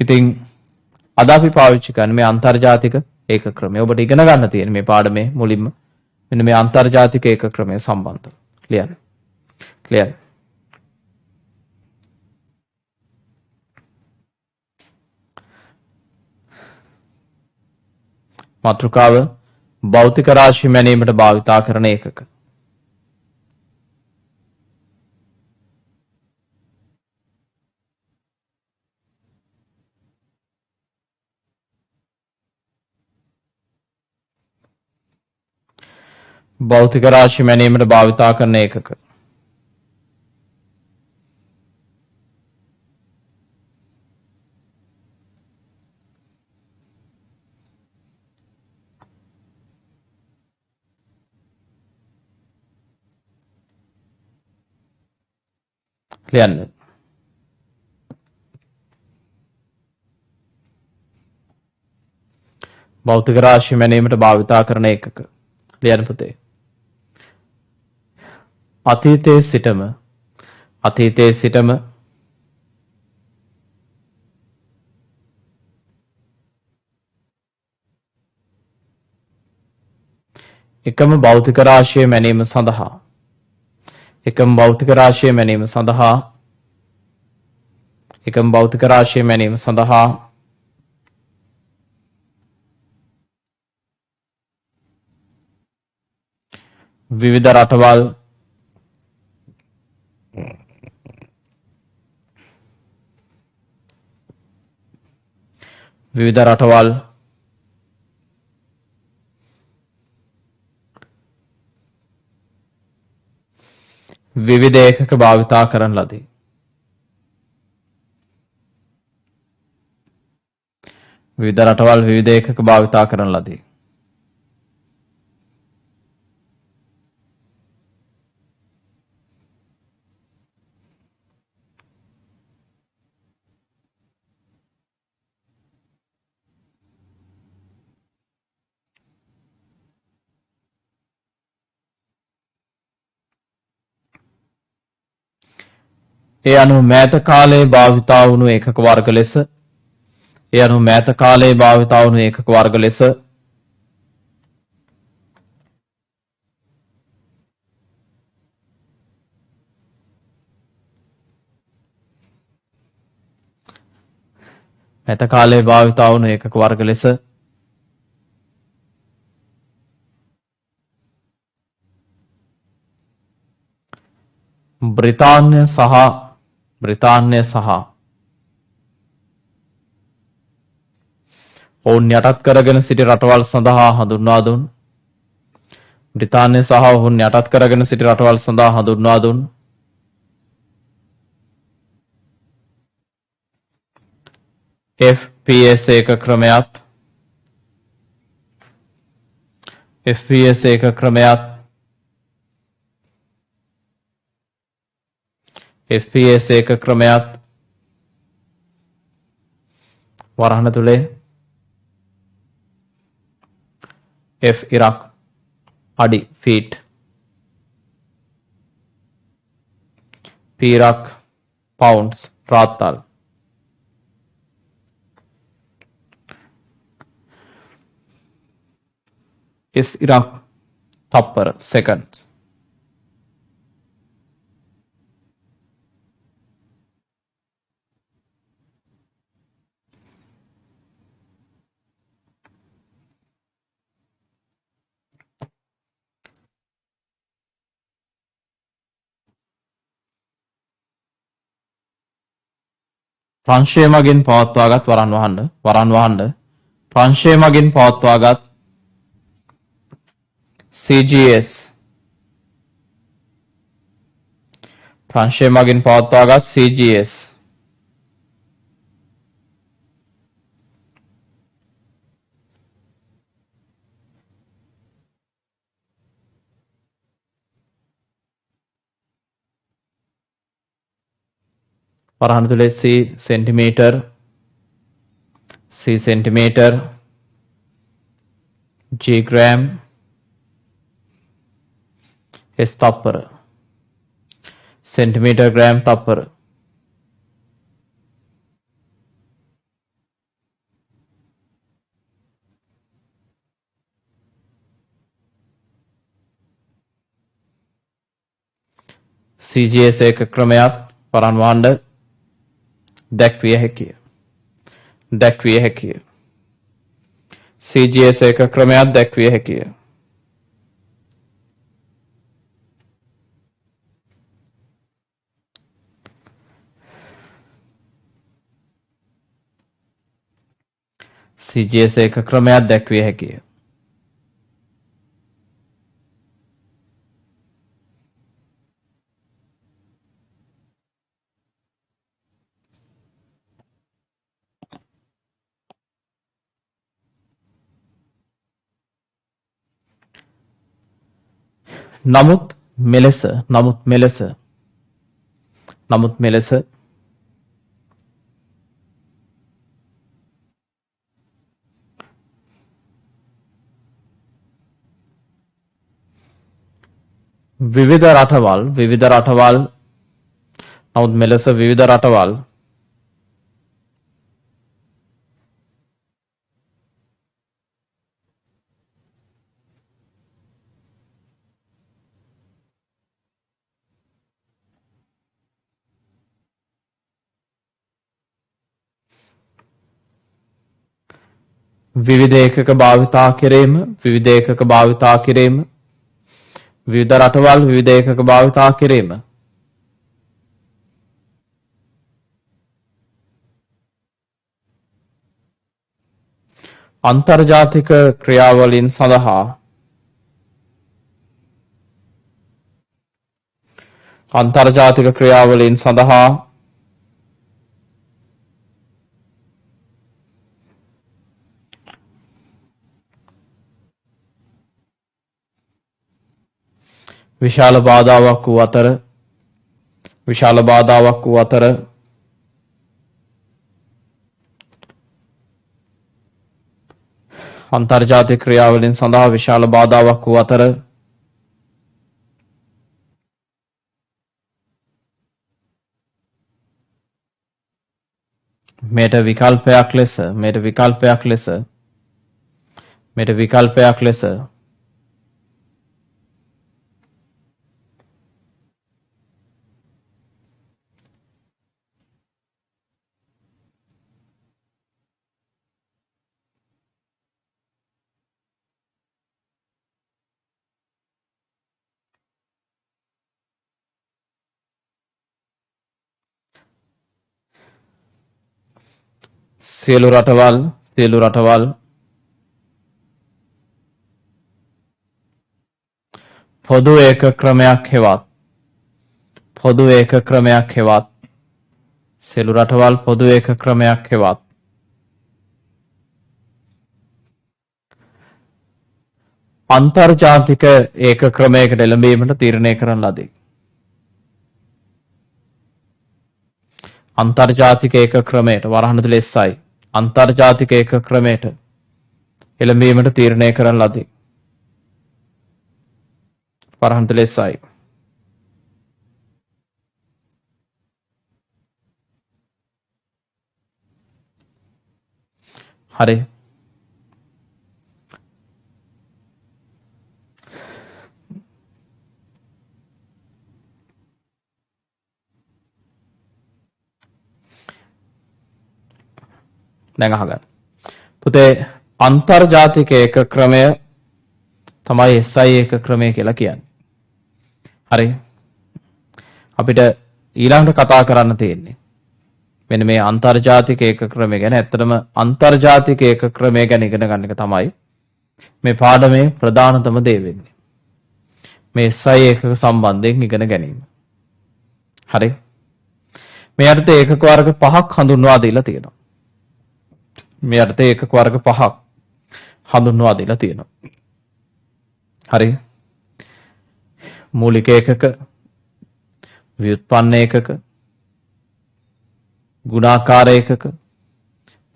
ඉතින් අද අපි පාවිච්චි කරන්නේ මේ අන්තර්ජාතික ඒක ක්‍රමය. ඔබට ඉගෙන ගන්න තියෙන මේ පාඩමේ මුලින්ම මෙන්න මේ අන්තර්ජාතික ඒක ක්‍රමය සම්බන්ධව. ක්ලියර්? ක්ලියර්. මාතෘකාව භෞතික රාශි මැනීමට භාවිතා කරන ඒකක. භෞතික රාශි මැනීමට භාවිතා කරන ඒකක. ලියන්න. භෞතික රාශි මැනීමට භාවිතා කරන ඒකක. ලියන්න පුතේ. අතීතයේ සිටම එකම භෞතික රාශිය මැනීම සඳහා විවිධ රටවල් විවිධ ඒකක භාවිතා කරන ලදී. විවිධ රටවල් විවිධ ඒකක භාවිතා කරන ලදී. ඒ අනුව මෑත කාලයේ භාවිතා වුණු ඒකක වර්ග ලෙස බ්‍රිතාන්‍ය සහ ඔවුන් යටත් කරගෙන සිටි රටවල් සඳහා හඳුන්වා දුන්. බ්‍රිතාන්‍ය සහ ඔවුන් යටත් කරගෙන සිටි රටවල් සඳහා හඳුන්වා දුන්. FPS ඒක ක්‍රමයක්. FPS ඒක ක්‍රමයක්. FPS ඒක ක්‍රමයක්. වරහන තුලේ F ඉරක් අඩි ෆීට්. P ඉරක් පවුන්ඩ්ස් රාත්තල්. S ඉරක් තප්පර සෙකන්ඩ්ස්. ප්‍රංශය මගින් පවත්වාගත් වරන් වහන්න ප්‍රංශය මගින් පවත්වාගත් CGS ප්‍රංශය මගින් පවත්වාගත් CGS වරහන් තුලේ C centimetre G gram S තප්පර सेंटीमीटर ग्राम तप्पर CGS එක ක්‍රමයක් පරන්වන්න දැක්විය හැකිය. CGS එක ක්‍රමයක් දැක්විය හැකිය. CGS එක ක්‍රමයක් දැක්විය හැකිය. නමුත් මෙලෙස විවිධ රටවල් නමුත් මෙලෙස විවිධ රටවල් විවිධ ඒකක භාවිතා කිරීම විවිධ රටවල් විවිධ ඒකක භාවිතා කිරීම අන්තර්ජාතික ක්‍රියාවලින් සඳහා විශාල බාධාවක් වූ අතර අන්තර්ජාතික ක්‍රියාවලින් සඳහා විශාල බාධාවක් වූ අතර මෙයට විකල්පයක් ලෙස සියලු රටවල් පොදු ඒක ක්‍රමයක් හෙවත් සියලු රටවල් පොදු ඒක ක්‍රමයක් හෙවත් අන්තර්ජාතික ඒක ක්‍රමයකට එළඹීමට තීරණය කරන ලදී. අන්තර්ජාතික ඒක ක්‍රමයට වරහන් තුල SI අන්තර්ජාතික ඒක ක්‍රමයට එළඹීමට තීරණය කරන ලදී. වරහන් තුල SI හරි. දැන් අහගන්න. පුතේ අන්තර්ජාතික ඒක ක්‍රමය තමයි SI ඒක ක්‍රමය කියලා කියන්නේ. හරි. අපිට ඊළඟට කතා කරන්න තියෙන්නේ මෙන්න මේ අන්තර්ජාතික ඒක ක්‍රමය ගැන. ඇත්තටම අන්තර්ජාතික ඒක ක්‍රමය ගැන ඉගෙන ගන්න එක තමයි මේ පාඩමේ ප්‍රධානතම දේ වෙන්නේ. මේ SI ඒකක සම්බන්ධයෙන් ඉගෙන ගැනීම. හරි. මේ යටතේ ඒකක වර්ග 5ක් හඳුන්වා දීලා තියෙනවා. මේ යටතේ ඒකක වර්ග 5ක් හඳුන්වා දීලා තියෙනවා. හරි. මූලික ඒකක, ව්‍යුත්පන්න ඒකක, ගුණාකාර ඒකක,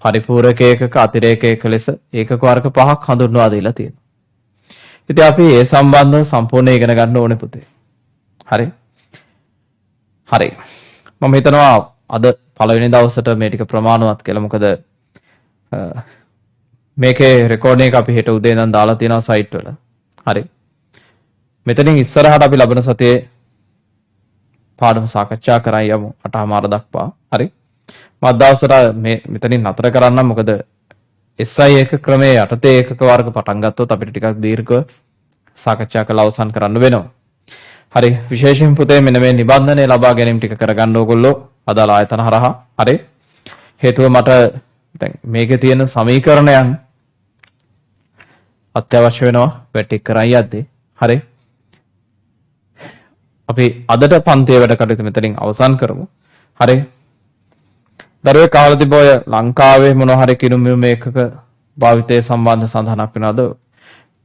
පරිපූරක ඒකක, අතිරේක ඒකක ලෙස ඒකක වර්ග 5ක් හඳුන්වා දීලා තියෙනවා. ඉතින් අපි ඒ සම්බන්ධව සම්පූර්ණ ඉගෙන ගන්න ඕනේ පුතේ. හරි. හරි. මම හිතනවා අද පළවෙනි දවසට මේ ටික ප්‍රමාණවත් කියලා. මොකද මේකේ රෙකෝඩින් එක අපි හෙට උදේ ඉඳන් දාලා තියෙනවා සයිට් වල. හරි. මෙතනින් ඉස්සරහට අපි ලබන සතියේ පාඩම සාකච්ඡා කරන් යමු 8:00 දක්වා. හරි. මත් දවසට මෙතනින් නතර කරන්න. මොකද SI එක ක්‍රමයේ යටතේ ඒකක වර්ග පටන් ගත්තොත් අපිට ටිකක් දීර්ඝව සාකච්ඡා කරලා අවසන් කරන්න වෙනවා. හරි. විශේෂයෙන් පුතේ මෙන්න මේ නිබන්ධනය ලබා ගැනීම ටික කරගන්න ඕගොල්ලෝ අදාළ ආයතන හරහා. හරි. හේතුව මට දැන් මේකේ තියෙන සමීකරණයන් අත්‍යවශ්‍ය වෙනවා වැටික් කරන් යද්දී. හරි. අපි අදට පන්තියේ වැඩ කටයුතු මෙතනින් අවසන් කරමු. හරි. දරුවෙක් අහලා තිබ්බ ඔය ලංකාවේ මොනවා හරි කිනුම් ඒකක භාවිතයේ සම්බන්ධ සඳහනක් වෙනවද?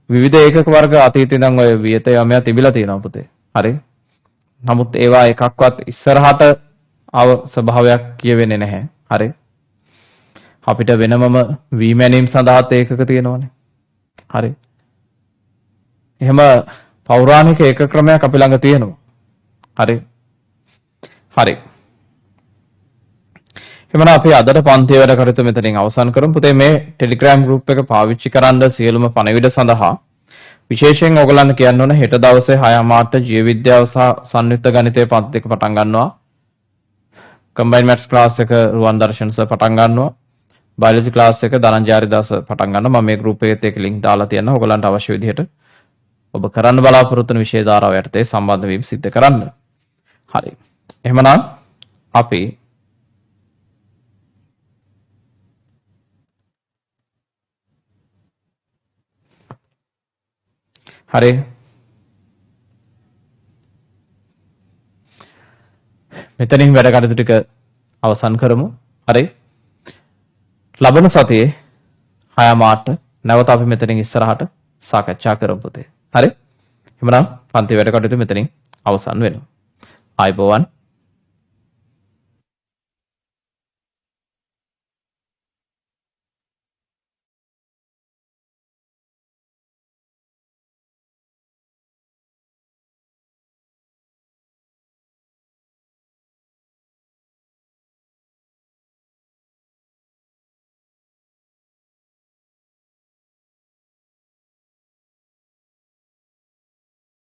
විවිධ ඒකක වර්ග අතීතේ ඉඳන් ඔය වියත යමයා තිබිලා තියෙනවා පුතේ. හරි. නමුත් ඒවා එකක්වත් ඉස්සරහට ආව ස්වභාවයක් කියවෙන්නේ නැහැ. හරි. අපිට වෙනමම වී මැනීම් සඳහාත් ඒකක තියෙනවානේ. හරි. එහෙම පෞරාණික ඒක ක්‍රමයක් අපි ළඟ තියෙනවා. හරි. හරි. එහෙනම් අපි අදට පන්තියේ වැඩ කටයුතු මෙතනින් අවසන් කරමු. පුතේ මේ ටෙලිග්‍රෑම් ගෲප් එක පාවිච්චි කරන්න සියලුම පණිවිඩ සඳහා විශේෂයෙන් ඔයගලන්ට කියන්න ඕන හෙට දවසේ 6:00ට ජීව විද්‍යාව සහ සංයුක්ත ගණිතයේ පන්ති දෙක පටන් ගන්නවා. කම්බයින්ඩ් මැත්ස් ක්ලාස් එක රුවන් දර්ශන සර් පටන් ගන්නවා. බයොලොජි ක්ලාස් එක ධනංජාරි දාස පටන් ගන්නවා. මම මේ ගෲප් එකේත් ඒක ලින්ක් දාලා තියෙනවා. ඔයගලන්ට අවශ්‍ය විදිහට ඔබ කරන්න බලාපොරොත්තු වෙන විෂය ධාරාව යටතේ සම්බන්ධ වීම සිද්ධ කරන්න. හරි. එහෙමනම් අපි හරි. මෙතනින් වැඩ කටයුතු ටික අවසන් කරමු. හරි. ලබන සතියේ 6:00ට නැවත අපි මෙතනින් ඉස්සරහට සාකච්ඡා කරමු පුතේ. හරි. එහෙනම් පන්ති වැඩ කටයුතු මෙතනින් අවසන් වෙනවා. ආයුබෝවන්.